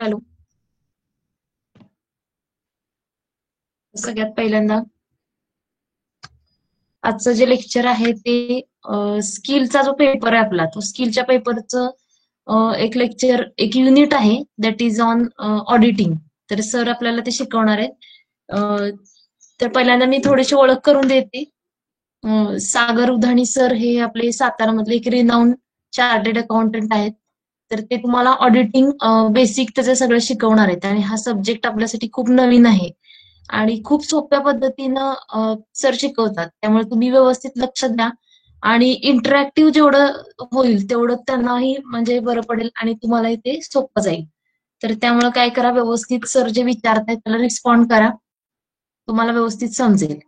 Hello. सगळ्यात पहिल्यांदा आजचं जे लेक्चर आहे ते स्किलचा जो पेपर आहे आपला, तो स्किलच्या पेपरचं एक लेक्चर, एक युनिट आहे दॅट इज ऑन ऑडिटिंग. तर सर आपल्याला ते शिकवणार आहेत. तर पहिल्यांदा मी थोडीशी ओळख करून देते. सागर उधाणी सर हे आपले सातारामधले एक रिनाऊंड चार्टर्ड अकाउंटंट आहेत. तर ते तुम्हाला ऑडिटिंग बेसिक त्याचे सगळं शिकवणार आहेत आणि हा सब्जेक्ट आपल्यासाठी खूप नवीन आहे आणि खूप सोप्या पद्धतीनं सर शिकवतात. त्यामुळे तुम्ही व्यवस्थित लक्ष द्या आणि इंटरॅक्टिव्ह जेवढं होईल तेवढं त्यांनाही म्हणजे बरं पडेल आणि तुम्हालाही ते सोपं जाईल. तर त्यामुळे काय करा, व्यवस्थित सर जे विचारतायत त्याला रिस्पॉन्ड करा, तुम्हाला व्यवस्थित समजेल.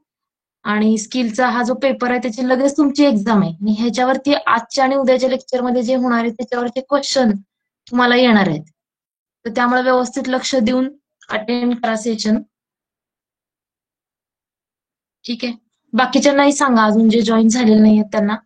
आणि स्किलचा हा जो पेपर आहे त्याची लगेच तुमची एक्झाम आहे आणि ह्याच्यावरती आजच्या आणि उद्याच्या लेक्चरमध्ये जे होणार आहे त्याच्यावरचे क्वेश्चन तुम्हाला येणार आहेत. तर त्यामुळे व्यवस्थित लक्ष देऊन अटेंड करा सेशन. ठीक आहे. बाकीच्यांनाही सांगा अजून जे जॉईन झालेले नाही आहेत त्यांना.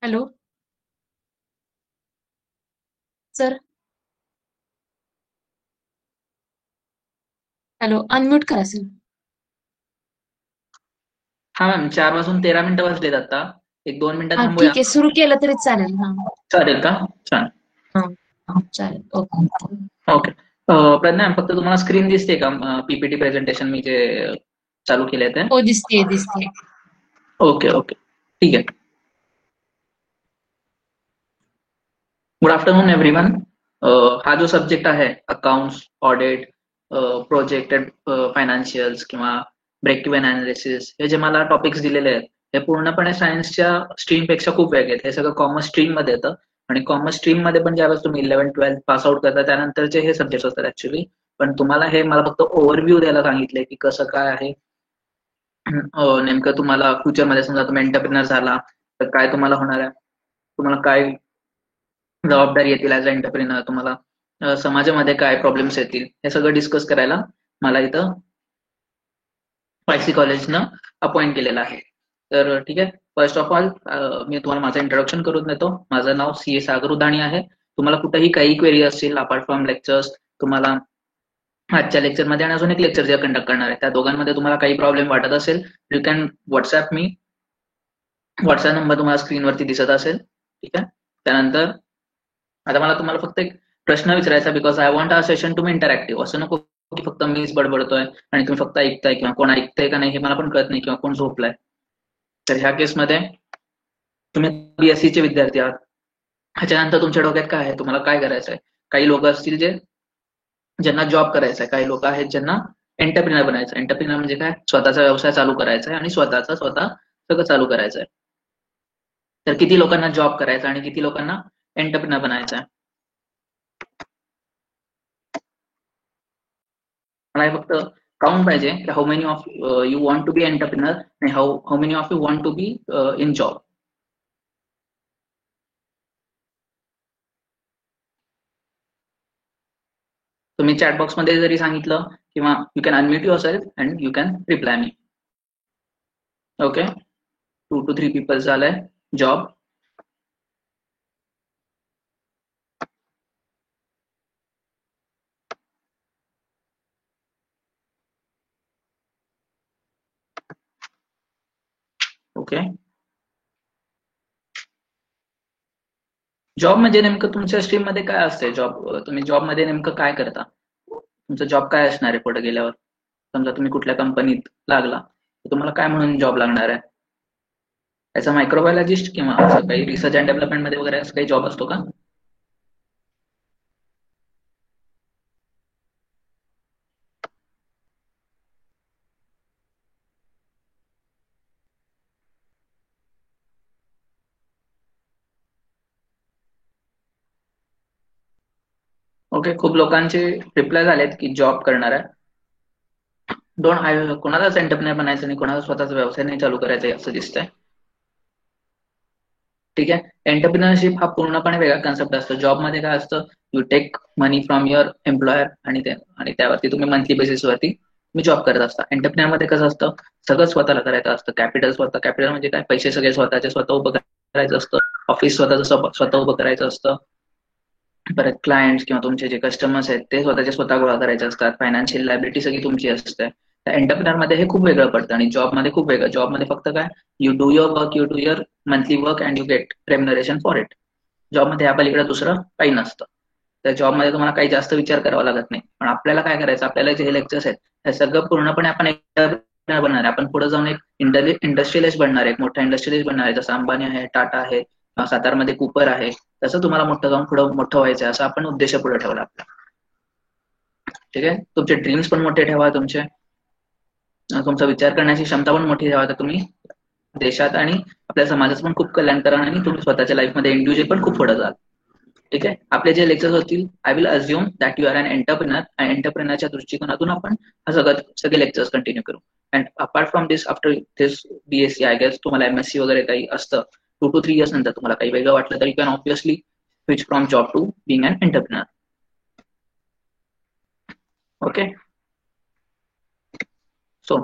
Hello sir. हॅलो, अनम्यूट करा सर. हा मॅम, 4:13 वाजलेत आता. एक 2 मिनिटं हा थांबूया. ठीक आहे, सुरू केलं तरी चालेल. हा चालेल का? छान. हा चालेल. ओके. ओके. प्रज्ञा, फक्त तुम्हाला स्क्रीन दिसते का? पीपीटी प्रेझेंटेशन मी जे चालू केले ते. हो, दिसते दिसते. ओके ओके, ठीक आहे. Good afternoon everyone. हा जो सब्जेक्ट आहे अकाउंट्स, ऑडिट, प्रोजेक्टेड फायनान्शियल्स किंवा ब्रेक इव्हन अनालिसिस, हे जे मला टॉपिक्स दिलेले आहेत हे पूर्णपणे सायन्सच्या स्ट्रीम पेक्षा खूप वेगळे आहेत. हे सगळं कॉमर्स स्ट्रीम मध्ये येतं आणि कॉमर्स स्ट्रीम मध्ये पण ज्यावेळेस तुम्ही 11th-12th पास आउट करता त्यानंतरचे हे सब्जेक्ट असतात ऍक्च्युली. पण तुम्हाला हे मला फक्त ओव्हरव्ह्यू द्यायला सांगितलंय की कसं काय आहे. नेमकं तुम्हाला फ्युचरमध्ये समजा तुम्ही एंटरप्रिनर झाला तर काय तुम्हाला होणार आहे, तुम्हाला काय जबाबदारी येतील ऍज अ एंटरप्रिनर, तुम्हाला समाजामध्ये काय प्रॉब्लेम्स येतील, हे सगळं डिस्कस करायला मला इथं पायसी कॉलेजनं अपॉइंट केलेलं आहे. तर ठीक आहे, फर्स्ट ऑफ ऑल मी तुम्हाला माझं इंट्रोडक्शन करून देतो. माझं नाव CA सागर उधाणी आहे. तुम्हाला कुठेही काही क्वेरी असतील अपार्ट फ्रॉम लेक्चर्स, तुम्हाला आजच्या लेक्चरमध्ये आणि अजून एक लेक्चर जे कंडक्ट करणार आहे त्या दोघांमध्ये तुम्हाला काही प्रॉब्लेम वाटत असेल, you can WhatsApp me. WhatsApp number तुम्हाला स्क्रीनवरती दिसत असेल. ठीक आहे. त्यानंतर आता मला तुम्हाला फक्त एक प्रश्न विचारायचा, because I want our session to be interactive. असं नको की फक्त मीच बडबडतोय आणि तुम्ही फक्त ऐकताय किंवा कोण ऐकताय का नाही हे मला पण कळत नाही किंवा कोण झोपलाय. तर ह्या केसमध्ये तुम्ही BSc चे विद्यार्थी आहात. ह्याच्यानंतर तुमच्या डोक्यात काय आहे, तुम्हाला काय करायचं आहे. काही लोक असतील ज्यांना जॉब करायचा आहे, काही लोक आहेत ज्यांना एंटरप्रिनर बनायचं. एंटरप्रिनर म्हणजे काय, स्वतःचा व्यवसाय चालू करायचा आहे आणि स्वतः सगळं चालू करायचं आहे. तर किती लोकांना जॉब करायचा आणि किती लोकांना एंटरप्रिनर बनायचं आहे. मला फक्त काउंट पाहिजे की how many of you want to be entrepreneur आणि how many of you want to be in job. तुम्ही चॅट बॉक्स मध्ये जरी सांगितलं किंवा you can unmute yourself and you can reply me. Okay, 2 to 3 people झालंय job. Okay, job म्हणजे नेमकं तुमच्या स्ट्रीम मध्ये काय असते. तुम्ही जॉब मध्ये नेमकं काय करता, तुमचा जॉब काय असणार आहे पुढे गेल्यावर. समजा तुम्ही कुठल्या कंपनीत लागला तर तुम्हाला काय म्हणून जॉब लागणार आहे. याचा मायक्रोबायोलॉजिस्ट किंवा असं काही रिसर्च अँड डेव्हलपमेंट मध्ये वगैरे असं काही जॉब असतो का. ओके, खूप लोकांचे रिप्लाय झालेत की जॉब करणार आहे. कोणालाच एंटरप्रेन्योर बनायचं नाही, कोणाला स्वतःचा व्यवसाय नाही चालू करायचा असं दिसतंय. ठीक आहे. एंटरप्रिनरशिप हा पूर्णपणे वेगळा कन्सेप्ट असतो. जॉबमध्ये काय असतं, you take money from your employer आणि त्यावरती तुम्ही मंथली बेसिसवरती तुम्ही जॉब करत असता. एंटरप्रिनर मध्ये कसं असतं, सगळं स्वतःला करायचं असतं. कॅपिटल म्हणजे काय, पैसे सगळे स्वतःचे स्वतः उभं करायचं असतं. ऑफिस स्वतः उभं करायचं असतं. परत क्लायंट्स किंवा तुमचे जे कस्टमर्स आहेत ते स्वतः गोळा करायचे असतात. फायनान्शियल लायबिलिटी सगळी तुमची असते. तर एंटरप्रिनर मध्ये हे खूप वेगळं पडतं आणि जॉबमध्ये खूप वेगळं. जॉबमध्ये फक्त काय, you do your work, you do your monthly work and you get remuneration for it. जॉबमध्ये ह्या पलीकडे दुसरं काही नसतं. त्या जॉबमध्ये तुम्हाला काही जास्त विचार करावा लागत नाही. पण आपल्याला काय करायचं, आपल्याला जे लेक्चर्स आहेत हे सगळं पूर्णपणे आपण एंटरप्रिनर बनणार आहे. आपण पुढे जाऊन एक इंडस्ट्रियलिस्ट बनणार आहे, एक मोठा इंडस्ट्रियलिस्ट बनणार आहे. जसं अंबानी आहे, टाटा आहे, सातारमध्ये कुपर आहे. तसं तुम्हाला मोठं जाऊन पुढे मोठं व्हायचं आहे, असं आपण उद्देश पुढे ठेवला आपला. ठीक आहे. तुमचे ड्रीम्स पण मोठे ठेवा, तुमचा विचार करण्याची क्षमता पण मोठी ठेवा. तर तुम्ही देशात आणि आपल्या समाजाचं पण खूप कल्याण करा आणि तुम्ही स्वतःच्या लाईफमध्ये इंडिव्हिज्युअल पण खूप पुढे जाल. ठीक आहे. आपले जे लेक्चर्स होतील, I will assume that you are an entrepreneur. आणि एंटरप्रिनरच्या दृष्टिकोनातून आपण हा सगळे लेक्चर्स कंटिन्यू करू. And apart from this, after this BSc I guess तुम्हाला MSc वगैरे काही असतं, 2 to 3 years नंतर तुम्हाला काही वेगळं वाटलं तर you can obviously switch from job to being an entrepreneur. Okay. So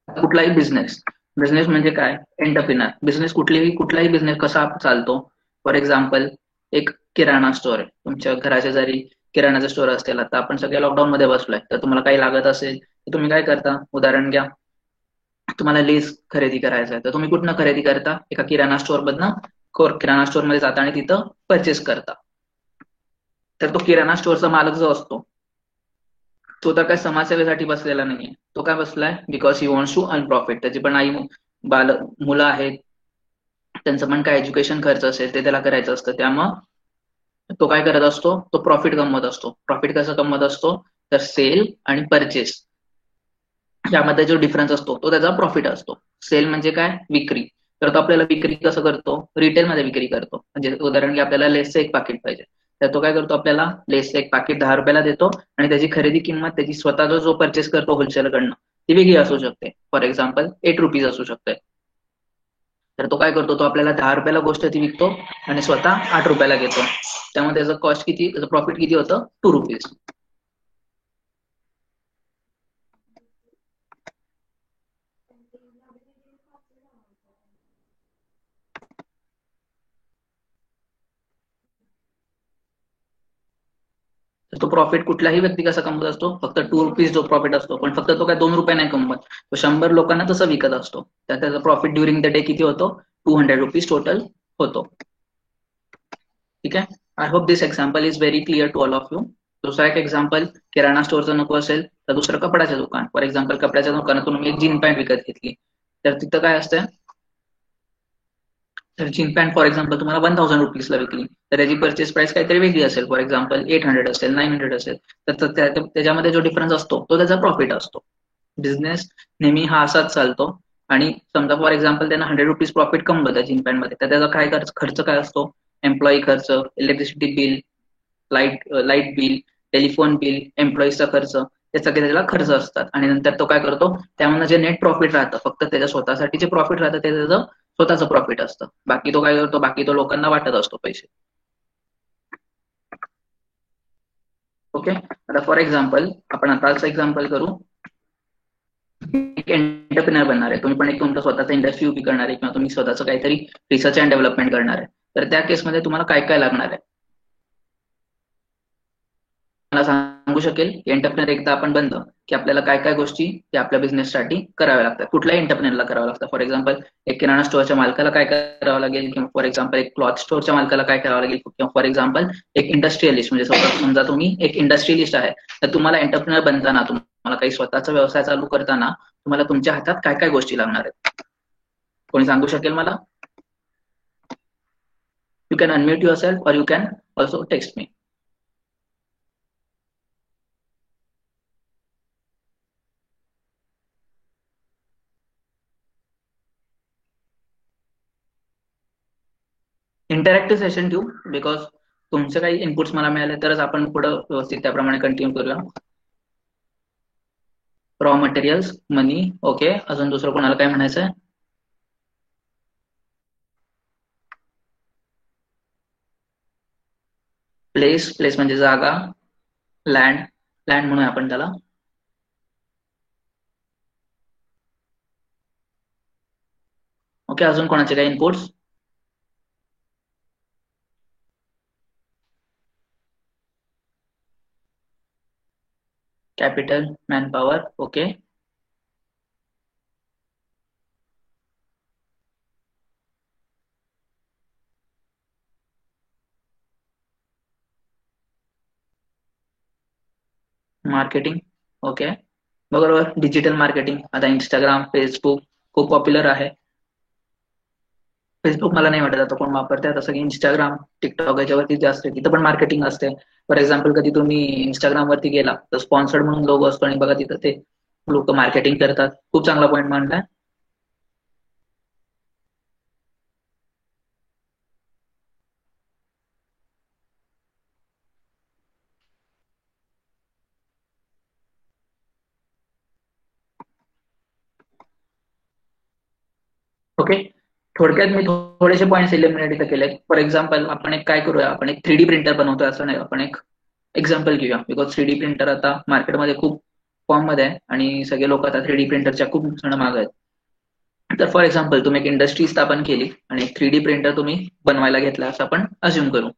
कुठलाही बिझनेस म्हणजे काय, एंटरप्रिनर बिझनेस, कुठलाही बिझनेस कसा चालतो. फॉर एक्झाम्पल, एक किराणा स्टोअर आहे तुमच्या घराच्या जरी किराणाचा स्टोअर असेल. आता आपण सगळे लॉकडाऊन मध्ये बसलोय, तर तुम्हाला काही लागत असेल तर तुम्ही काय करता, उदाहरण घ्या, तुम्हाला लेस खरेदी करायचं आहे तर तुम्ही कुठनं खरेदी करता, एका किराणा स्टोअर मधनं किराणा स्टोअर मध्ये जाता आणि तिथं परचेस करता. तर तो किराणा स्टोअरचा मालक जो असतो तो तर काय समाजसेवेसाठी बसलेला नाहीये. तो काय बसलाय, because he wants to earn profit. त्याची पण मुलं आहेत, त्यांचं पण काय एज्युकेशन खर्च असेल ते त्याला करायचं असतं. त्यामुळं तो काय करत असतो, तो प्रॉफिट कमवत असतो. प्रॉफिट कसं कमवत असतो, तर सेल आणि परचेस यामध्ये जो डिफरन्स असतो तो त्याचा प्रॉफिट असतो. सेल म्हणजे काय, विक्री. तर तो आपल्याला विक्री कसं करतो, रिटेलमध्ये विक्री करतो. म्हणजे उदाहरण की आपल्याला लेसचं एक पाकिट पाहिजे, तर तो काय करतो, आपल्याला लेसचं एक पाकिट 10 रुपयाला देतो आणि त्याची खरेदी किंमत त्याची स्वतः जो परचेस करतो होलसेलकडनं ती वेगळी असू शकते. फॉर एक्झाम्पल 8 रुपीज असू शकते. तर तो काय करतो, तो आपल्याला 10 रुपयाला गोष्ट ती विकतो आणि स्वतः 8 रुपयाला घेतो. त्यामुळे त्याचं कॉस्ट किती, त्याचं प्रॉफिट किती होतं, 2 रुपीज. तर तो प्रॉफिट कुठलाही व्यक्ती कसा कमवत असतो, फक्त 2 रुपीज जो प्रॉफिट असतो, पण फक्त तो काय 2 रुपये नाही कमवत, तो 100 लोकांना तसं विकत असतो. तर त्याचा प्रॉफिट ड्युरिंग द डे किती होतो, 200 रुपीज टोटल होतो. ठीक आहे. I hope this example is very clear to all of you. दुसरा एक एक्झाम्पल, किराणा स्टोअरचं नको असेल तर दुसरं कपड्याचं दुकान. फॉर एक्झाम्पल, कपड्याच्या दुकानातून तुम्ही एक जीन पॅन्ट विकत घेतली, तर तिथं काय असतं, तर जीन पॅन्ट फॉर एक्झाम्पल तुम्हाला 1000 रुपीजला विकली, तर त्याची परचेस प्राइस काहीतरी वेगळी असेल. फॉर एक्झाम्पल 800 असेल, 900 असेल. तर त्याच्यामध्ये जो डिफरन्स असतो तो त्याचा प्रॉफिट असतो. बिझनेस नेहमी हा असाच चालतो. आणि समजा फॉर एक्झाम्पल त्यांना 100 रुपीज प्रॉफिट कमवलं जीन पॅन्ट मध्ये, तर त्याचा काय खर्च काय असतो, एम्प्लॉई खर्च, electricity bill, light bill, telephone bill, एम्प्लॉईजचा खर्च, हे सगळे त्याला खर्च असतात. आणि नंतर तो काय करतो, त्यामध्ये जे नेट प्रॉफिट राहतं, फक्त त्याच्या स्वतःसाठी जे प्रॉफिट राहतं ते त्याचं स्वतःचं प्रॉफिट असतं. बाकी तो काय करतो, बाकी तो लोकांना वाटत असतो पैसे. ओके. आता फॉर एक्झाम्पल आपण आताच एक्झाम्पल करू, एक एंटरप्रिनर बनणार आहे, तुम्ही पण एक तुमचं स्वतःचा इंडस्ट्री उभी करणार आहे किंवा तुम्ही स्वतःचं काहीतरी रिसर्च अँड डेव्हलपमेंट करणार आहे. तर त्या केसमध्ये तुम्हाला काय काय लागणार आहे, मला सांगू शकेल. एंटरप्रिनर एकदा आपण बनलं की आपल्याला काय काय गोष्टी या आपल्या बिझनेससाठी कराव्या लागतात, कुठल्याही एंटरप्रिनरला करावं लागतं. फॉर एक्झाम्पल, एक किराणा स्टोअरच्या मालकाला काय करावं लागेल, किंवा फॉर एक्झाम्पल एक क्लॉथ स्टोअरच्या मालकाला काय करावं लागेल, किंवा फॉर एक्झाम्पल एक इंडस्ट्रियलिस्ट, म्हणजे समजा तुम्ही एक इंडस्ट्रियलिस्ट आहे, तर तुम्हाला एंटरप्रिनर बनताना, तुम्हाला काही स्वतःचा व्यवसाय चालू करताना तुम्हाला तुमच्या हातात काय काय गोष्टी लागणार आहेत, कोणी सांगू शकेल मला? You can unmute yourself और you can also text me. Interactive session ठेवू, बिकॉज तुमचे काही इनपुट्स मला मिळाले तरच आपण पुढे व्यवस्थित त्याप्रमाणे कंटिन्यू करूया. रॉ मटेरियल्स, मनी, ओके. अजून दुसरं कोणाला काय म्हणायचं आहे? प्लेस म्हणजे जागा, लँड म्हणूया आपण त्याला. ओके, अजून कोणाचे काही inputs? Capital, manpower, okay. Marketing, okay. बरोबर. डिजिटल मार्केटिंग, आता इंस्टाग्राम, फेसबुक खूप पॉप्युलर आहे. फेसबुक मला नाही वाटत आता कोण वापरते, तसं की इंस्टाग्राम, टिकटॉक याच्यावरती जास्त आहे, तिथं पण मार्केटिंग असते. फॉर एक्झाम्पल कधी तुम्ही इंस्टाग्राम वरती गेला तर स्पॉन्सर्ड म्हणून लोगो असतो आणि बघा तिथं ते लोक मार्केटिंग करतात. खूप चांगला पॉईंट मांडलाय. ओके, थोडक्यात मी थोडेसे पॉईंट्स इलिमिनेट इथं केले. फॉर एक्झाम्पल आपण एक काय करूया, आपण एक 3D प्रिंटर बनवतोय असं नाही, आपण एक एक्झाम्पल घेऊया. बिकॉज 3D प्रिंटर आता मार्केटमध्ये खूप फॉर्म मध्ये आहे आणि सगळे लोक आता 3D प्रिंटरच्या खूप जण माग आहेत. तर फॉर एक्झाम्पल तुम्ही एक इंडस्ट्री स्थापन केली आणि एक 3D प्रिंटर तुम्ही बनवायला घेतला असं आपण अज्युम करू.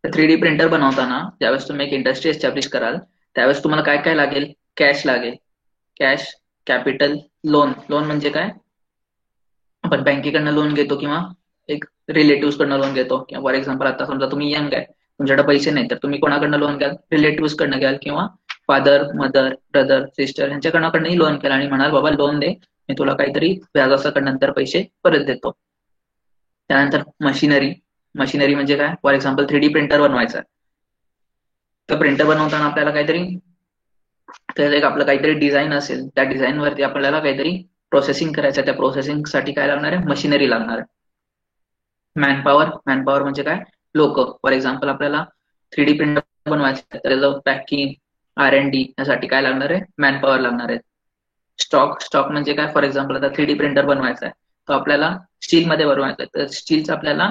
तर 3D प्रिंटर बनवताना ज्यावेळेस तुम्ही एक इंडस्ट्री एस्टॅब्लिश कराल त्यावेळेस तुम्हाला काय काय लागेल? कॅश लागेल. Cash, capital, loan. लोन म्हणजे काय? आपण बँकेकडनं लोन घेतो किंवा एक रिलेटिव्ह कडनं लोन घेतो. किंवा फॉर एक्झाम्पल आता समजा तुम्ही यंग आहे, तुमच्याकडे पैसे नाही, तर तुम्ही कोणाकडनं लोन घ्याल? रिलेटिव्ह कडनं घ्याल किंवा फादर, मदर, ब्रदर, सिस्टर यांच्याकडनंही लोन घ्याल आणि म्हणाल बाबा लोन दे, मी तुला काहीतरी व्याजासकट नंतर पैसे परत देतो. त्यानंतर मशिनरी. मशिनरी म्हणजे काय? फॉर एक्झाम्पल 3D प्रिंटर बनवायचा. तर प्रिंटर बनवताना आपल्याला काहीतरी त्याचं एक आपलं काहीतरी डिझाईन असेल, त्या डिझाईन वरती आपल्याला काहीतरी प्रोसेसिंग करायचं. त्या प्रोसेसिंग साठी काय लागणार आहे? मशिनरी लागणार आहे. मॅनपॉवर. मॅनपॉवर म्हणजे काय? लोक. फॉर एक्झाम्पल आपल्याला 3D प्रिंटर बनवायचं तर त्याचं पॅकिंग, R&D यासाठी काय लागणार आहे? मॅनपॉवर लागणार आहे. स्टॉक. स्टॉक म्हणजे काय? फॉर एक्झाम्पल आता 3D प्रिंटर बनवायचा आहे तर आपल्याला स्टील मध्ये बनवायचं आहे, तर स्टीलचं आपल्याला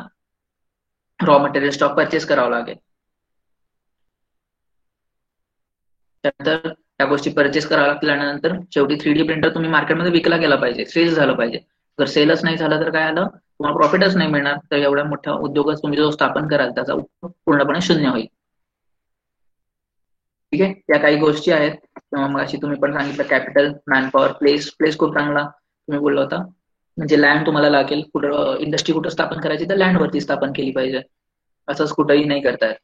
रॉ मटेरियल स्टॉक परचेस करावं लागेल. त्यानंतर त्या गोष्टी परचेस कराव्या लागतील आणि नंतर शेवटी 3D प्रिंटर तुम्ही मार्केटमध्ये विकला गेला पाहिजे, सेल झालं पाहिजे. जर सेलच नाही झालं तर काय आलं? तुम्हाला प्रॉफिटच नाही मिळणार. तर एवढ्या मोठ्या उद्योगात तुम्ही जो स्थापन कराल त्याचा उपयोग पूर्णपणे शून्य होईल. ठीक आहे, या काही गोष्टी आहेत. मग अशी तुम्ही पण सांगितलं कॅपिटल, मॅनपॉवर, प्लेस. प्लेस खूप चांगला तुम्ही बोलला होता. म्हणजे लँड तुम्हाला लागेल. कुठं इंडस्ट्री कुठं स्थापन करायची तर लँड वरती स्थापन केली पाहिजे, असंच कुठंही नाही करतायत.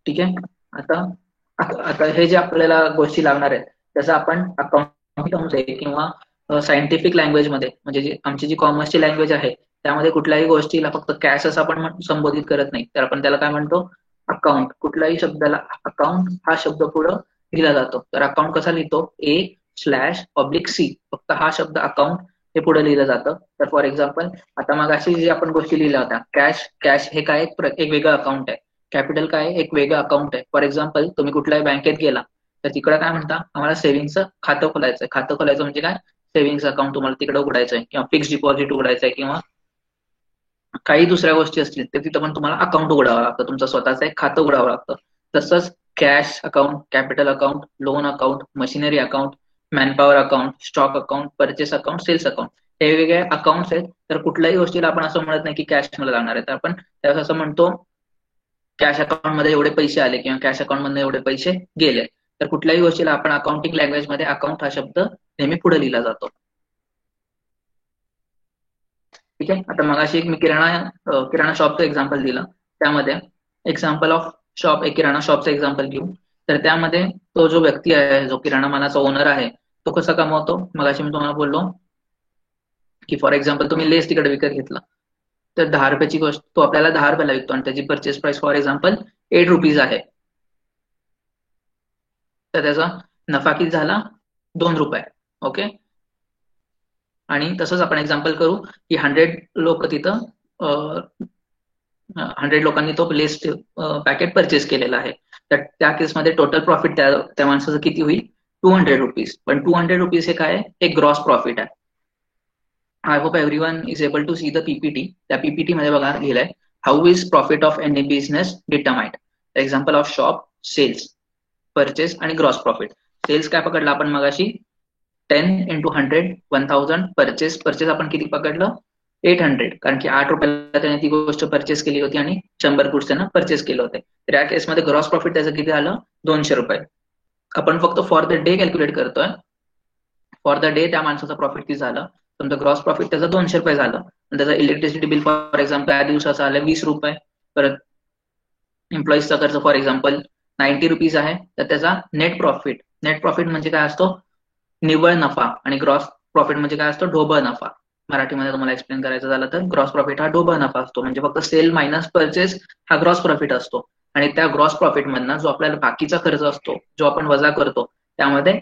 ठीक आहे. आता आता हे जे आपल्याला गोष्टी लागणार आहेत त्याचं आपण अकाउंटिंग किंवा सायंटिफिक लँग्वेज मध्ये, म्हणजे जी आमची जी कॉमर्सची लँग्वेज आहे त्यामध्ये कुठल्याही गोष्टीला फक्त कॅश असं आपण संबोधित करत नाही, तर आपण त्याला काय म्हणतो? अकाउंट. कुठल्याही शब्दाला अकाउंट हा शब्द पुढं लिहिला जातो. तर अकाउंट कसा लिहितो? A/C. फक्त हा शब्द अकाउंट हे पुढे लिहिलं जातं. तर फॉर एक्झाम्पल आता मग अशी जी आपण गोष्टी लिहिल्या होत्या, कॅश. कॅश हे काय? एक वेगळं अकाउंट आहे. कॅपिटल काय? एक वेगळं अकाउंट आहे. फॉर एक्झाम्पल तुम्ही कुठल्याही बँकेत गेला तर तिकडे काय म्हणता? आम्हाला सेव्हिंगचं खातं खोलायचंय. खातं खोलायचं म्हणजे काय? सेव्हिंग्स अकाउंट तुम्हाला तिकडे उघडायचंय किंवा फिक्स डिपॉझिट उघडायचंय किंवा काही दुसऱ्या गोष्टी असतील तर तिथं पण तुम्हाला अकाउंट उघडावं लागतं, तुमचं स्वतःचं एक खातं उघडावं लागतं. तसंच cash account, capital account, loan account, machinery account, manpower account, stock account, purchase account, sales account, हे वेगवेगळे अकाउंट्स आहेत. तर कुठल्याही गोष्टीला आपण असं म्हणत नाही की कॅश मला लागणार आहे, तर आपण त्यावेळेस असं म्हणतो कॅश अकाउंट मध्ये एवढे पैसे आले किंवा कॅश अकाउंट मध्ये एवढे पैसे गेले. तर कुठल्याही गोष्टीला आपण अकाउंटिंग लँग्वेज मध्ये अकाउंट हा शब्द नेहमी पुढे लिहिला जातो. ठीक आहे. आता मगाशी एक मी किराणा शॉपचं एक्झाम्पल दिलं. त्यामध्ये एक्झाम्पल ऑफ शॉप, एक किराणा शॉपचं एक्झाम्पल घेऊ. तर त्यामध्ये तो जो व्यक्ती आहे, जो किराणा मालाचा ओनर आहे, तो कसा कमवतो? मगाशी मी तुम्हाला बोललो की फॉर एक्झाम्पल तुम्ही लेस तिकडे विकत घेतला तर 10 रुपयाची गोष्ट तो आपल्याला 10 रुपयाला विकतो आणि त्याची purchase price for example 8 rupees आहे. तर त्याचा नफा किती झाला? 2 रुपये. ओके. आणि तसंच आपण एक्झाम्पल करू की 100 लोक तिथं 100 लोकांनी तो लेस पॅकेट परचेस केलेला आहे. तर त्या केसमध्ये टोटल प्रॉफिट त्या माणसाचं किती होईल? 200 रुपीज. पण 200 रुपीज हे काय? एक ग्रॉस प्रॉफिट आहे. I hope everyone is able to see the PPT. त्या पीपीटी मध्ये बघा लिहिलंय how is profit of any business determined. Example of shop, sales, purchase आणि ग्रॉस प्रॉफिट. सेल्स काय पकडला आपण मगाशी 10 into 100 1000. परचेस आपण किती पकडलं 800, कारण की 8 रुपयाला त्याने ती गोष्ट परचेस केली होती आणि 100 गुड्स त्यानं परचेस केले होते. तर या केसमध्ये ग्रॉस प्रॉफिट त्याचं किती आलं 200 रुपये. आपण फक्त फॉर द डे कॅल्क्युलेट करतोय. फॉर द डे त्या माणसाचा प्रॉफिट किती झालं, समजा ग्रॉस प्रॉफिट त्याचं 200 रुपये झालं आणि त्याचं इलेक्ट्रिसिटी बिल फॉर एक्झाम्पल त्या दिवसाचं आलं 20 रुपये. परत एम्प्लॉईजचा खर्च फॉर एक्झाम्पल 90 रुपीज आहे, तर त्याचा नेट प्रॉफिट म्हणजे काय असतो निव्वळ नफा, आणि ग्रॉस प्रॉफिट म्हणजे काय असतो ढोबळ नफा. मराठीमध्ये तुम्हाला एक्सप्लेन करायचं झालं तर ग्रॉस प्रॉफिट हा ढोबळ नफा असतो, म्हणजे फक्त सेल मायनस परचेस हा ग्रॉस प्रॉफिट असतो. आणि त्या ग्रॉस प्रॉफिट मधनं जो आपल्याला बाकीचा खर्च असतो जो आपण वजा करतो त्यामध्ये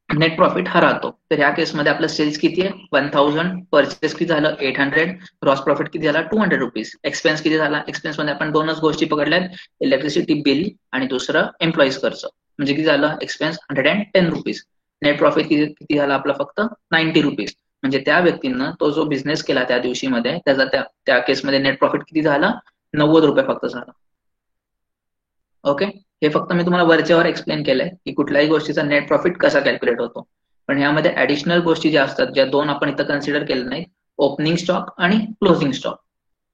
नेट प्रॉफिट हा राहतो. तर ह्या केसमध्ये आपलं सेल्स किती आहे 1000, परचेस किती झालं 800, ग्रॉस प्रॉफिट किती झाला 200 रुपीज. एक्सपेन्स किती झाला, एक्सपेन्स मध्ये आपण दोनच गोष्टी पकडल्यात, इलेक्ट्रिसिटी बिल आणि दुसरं एम्प्लॉईज खर्च, म्हणजे किती झालं एक्सपेन्स 110 रुपीज. नेट प्रॉफिट किती झाला आपला फक्त 90 रुपीज. म्हणजे त्या व्यक्तीनं तो जो बिझनेस केला त्या दिवशी मध्ये त्याचा त्या केसमध्ये नेट प्रॉफिट किती झाला 90 रुपये फक्त झाला. ओके, हे फक्त मी तुम्हाला वरच्यावर एक्सप्लेन केलंय की कुठल्याही गोष्टीचा नेट प्रॉफिट कसा कॅल्क्युलेट होतो. पण ह्यामध्ये ऍडिशनल गोष्टी ज्या असतात ज्या दोन आपण इथं कन्सिडर केल्या नाहीत, ओपनिंग स्टॉक आणि क्लोजिंग स्टॉक.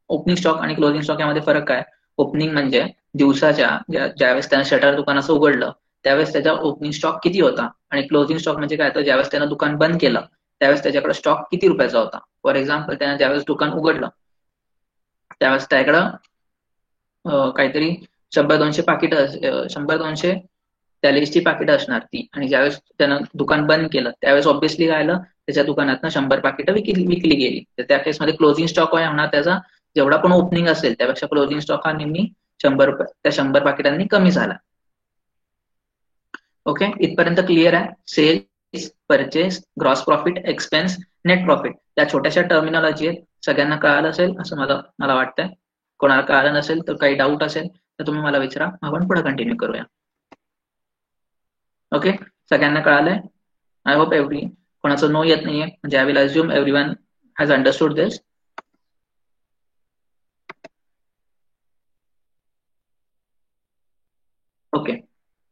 ओपनिंग स्टॉक आणि क्लोजिंग स्टॉक यामध्ये फरक काय, ओपनिंग म्हणजे दिवसाच्या ज्यावेळेस त्यानं शटर दुकानाचं उघडलं त्यावेळेस त्याचा ओपनिंग स्टॉक किती होता, आणि क्लोजिंग स्टॉक म्हणजे काय तर ज्यावेळेस त्यानं दुकान बंद केलं त्यावेळेस त्याच्याकडे स्टॉक किती रुपयाचा होता. फॉर एक्झाम्पल त्यानं ज्यावेळेस दुकान उघडलं त्यावेळेस त्याकडं काहीतरी 100-200 पाकिट 100-200 त्या लिस्टची पाकिटं असणार ती, आणि ज्यावेळेस त्यानं दुकान बंद केलं त्यावेळेस ऑब्व्हियसली काय आलं त्याच्या दुकानातनं 100 पाकिटं विकली गेली. तर त्या केसमध्ये क्लोजिंग स्टॉक होणार त्याचा जेवढा पण ओपनिंग असेल त्यापेक्षा क्लोजिंग स्टॉक हा नेहमी 100 त्या 100 पाकिटांनी कमी झाला. ओके, इथपर्यंत क्लिअर आहे. Sales, purchase, gross profit, expense, net profit त्या छोट्याशा टर्मिनॉलॉजी आहेत. सगळ्यांना कळालं असेल असं मला वाटतंय. कोणाला कळालं नसेल तर काही डाऊट असेल तर तुम्ही मला विचारा, आपण पुढे कंटिन्यू करूया. ओके, सगळ्यांना कळालंय. आय होप कोणाचं नो येत नाहीये, म्हणजे I will assume everyone has understood this. Okay,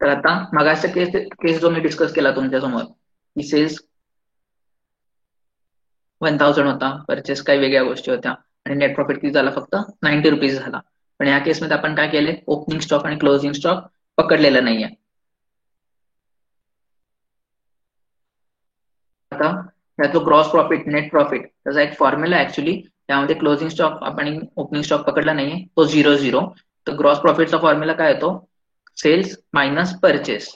तर आता मगाचा केस जो मी डिस्कस केला तुमच्यासमोर की सेल्स 1000 होता, परचेस काही वेगळ्या गोष्टी होत्या आणि नेट प्रॉफिट किती झाला फक्त 90 रुपीज झाला. पण या केसमध्ये आपण काय केले, ओपनिंग स्टॉक आणि क्लोजिंग स्टॉक पकडलेला नाहीये. आता याचा ग्रॉस प्रॉफिट, नेट प्रॉफिट त्याचा एक फॉर्म्युला ऍक्च्युली त्यामध्ये क्लोजिंग स्टॉक आपण ओपनिंग स्टॉक पकडला नाहीये तो 0-0. तर ग्रॉस प्रॉफिटचा फॉर्म्युला काय येतो, sales minus purchase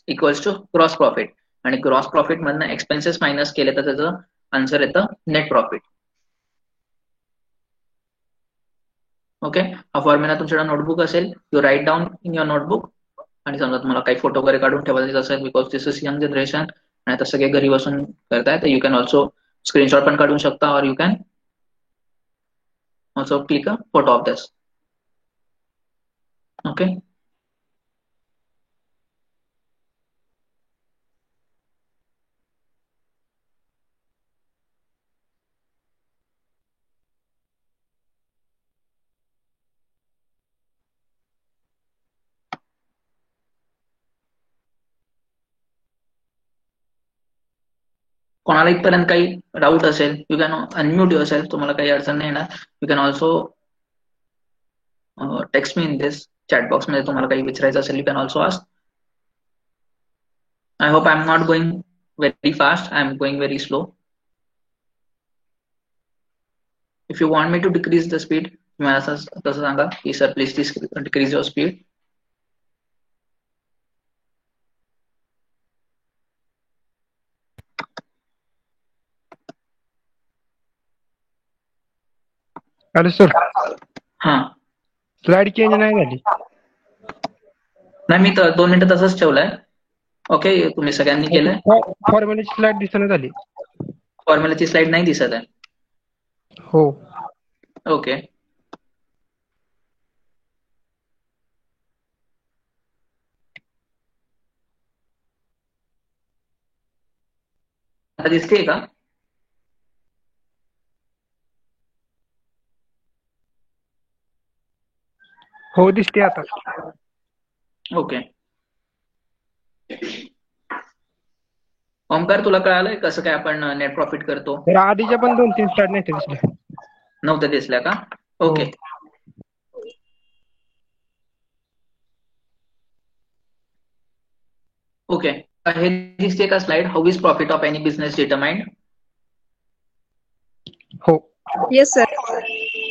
equals to gross profit, आणि ग्रॉस प्रॉफिट मधनं एक्सपेन्सेस मायनस केले तर त्याचं आन्सर येतं नेट प्रॉफिट. ओके, हा फॉर्म्युला तुमच्याकडे नोटबुक असेल, you write down in your notebook. आणि समजा तुम्हाला काही फोटो वगैरे काढून ठेवायचे असेल because this is young generation आणि आता सगळे घरी बसून करताय, तर यू कॅन ऑल्सो स्क्रीनशॉट पण काढू शकता, और you can also click a photo of this. Okay, कोणाला इथपर्यंत काही डाऊट असेल you can unmute yourself, तुम्हाला काही अडचण नाही येणार. You can also text me in this chat box मध्ये, तुम्हाला काही विचारायचं असेल you can also ask. I hope I am not going very fast, I am going very slow. If you want me to decrease the speed तुम्ही असं तसं सांगा की sir please decrease your speed. Hello sir, हा, slide change नाही झाली. नाही मी तर 2 मिनिटं तसंच ठेवलंय. ओके, तुम्ही सगळ्यांनी केलंय. फॉर्म्युलाची स्लाइड दिसना झाली. फॉर्म्युलाची स्लाइड नाही दिसत आहे. हो, ओके, आता दिसतेय का? हो, दिसते आता. ओके. ओमकार, तुला कळालंय कसं काय आपण नेट प्रॉफिट करतो? तर आधीच्या पण 2-3 स्लाईड नाही दिसल्या. नव्हतं दिसल्या का? ओके. ओके. हे दिसते का slide? How is profit of any business determined? हो. Yes sir.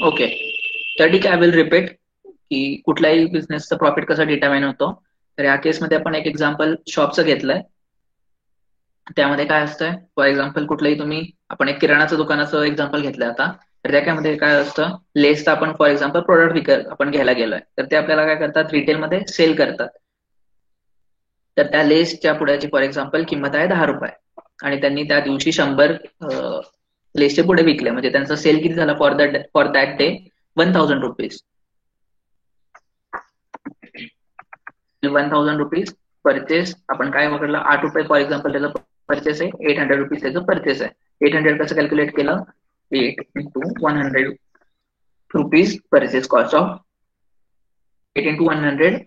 ओके. तर ठीक आहे, आय विल रिपीट की कुठल्याही बिझनेसचं प्रॉफिट कसं डिटरमाइन होतो. तर या केसमध्ये आपण एक एक्झाम्पल शॉपचं घेतलंय. त्यामध्ये काय असतंय, फॉर एक्झाम्पल कुठलंही तुम्ही आपण एक किराणाचं दुकानाचं एक्झाम्पल घेतलंय आता, तर त्यामध्ये काय असतं, लेसचं आपण फॉर एक्झाम्पल प्रोडक्ट आपण घ्यायला गेलोय, तर ते आपल्याला काय करतात, रिटेलमध्ये सेल करतात. तर त्या लेसच्या पुड्याची फॉर एक्झाम्पल किंमत आहे 10 रुपये आणि त्यांनी त्या दिवशी 100 लेसचे पुढे विकले, म्हणजे त्यांचा सेल किती झाला for that day 1000 rupees. 1000 rupees purchase आपण काय पकडलं, 8 रुपये फॉर एक्झाम्पल त्याचं परचेस आहे, 800 रुपीज त्याचं परचेस आहे. 800 कसं कॅल्क्युलेट केलं, 8 into 100 rupees purchase cost of 8 into 100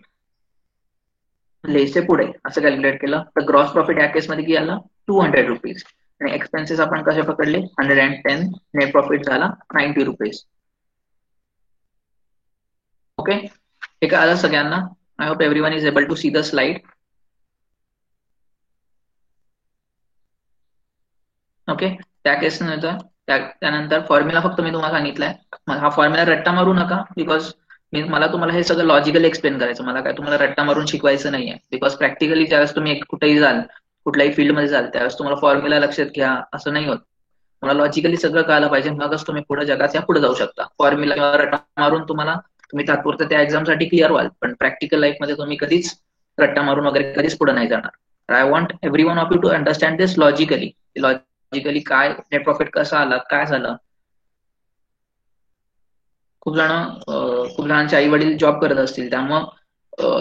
लेसचे पुढे असं कॅल्क्युलेट केलं. तर ग्रॉस प्रॉफिट या केसमध्ये किती आला, 200 रुपीज. आणि एक्सपेन्सेस आपण कसे पकडले, 110. नेट प्रॉफिट झाला 90 रुपीज. ओके, हे कळालं सगळ्यांना? I hope everyone is able to see the slide. Okay, त्या केस नंतर त्यानंतर फॉर्म्युला फक्त मी तुम्हाला सांगितलाय. हा फॉर्म्युला रट्टा मारू नका, बिकॉज मला तुम्हाला हे सगळं लॉजिकल एक्सप्लेन करायचं. मला काय तुम्हाला रट्टा मारून शिकवायचं नाहीये, बिकॉज प्रॅक्टिकली ज्यावेळेस तुम्ही कुठेही जाल, कुठल्याही फील्डमध्ये जाल, त्यावेळेस तुम्हाला फॉर्म्युला लक्षात घ्या असं नाही होत. तुम्हाला लॉजिकली सगळं कळायला पाहिजे, मगच तुम्ही पुढे जगाच्या पुढे जाऊ शकता. फॉर्म्युला किंवा रट्टा मारून तुम्ही तात्पुरतं त्या एक्झामसाठी क्लिअर व्हाल, पण प्रॅक्टिकल लाईफ मध्ये तुम्ही कधीच रट्टा मारून वगैरे कधीच पुढे नाही जाणार. I want every one of you to understand this logically. Logically काय नेट प्रॉफिट कसं आला, काय झालं. खूप जणांचे आई वडील जॉब करत असतील, त्यामुळं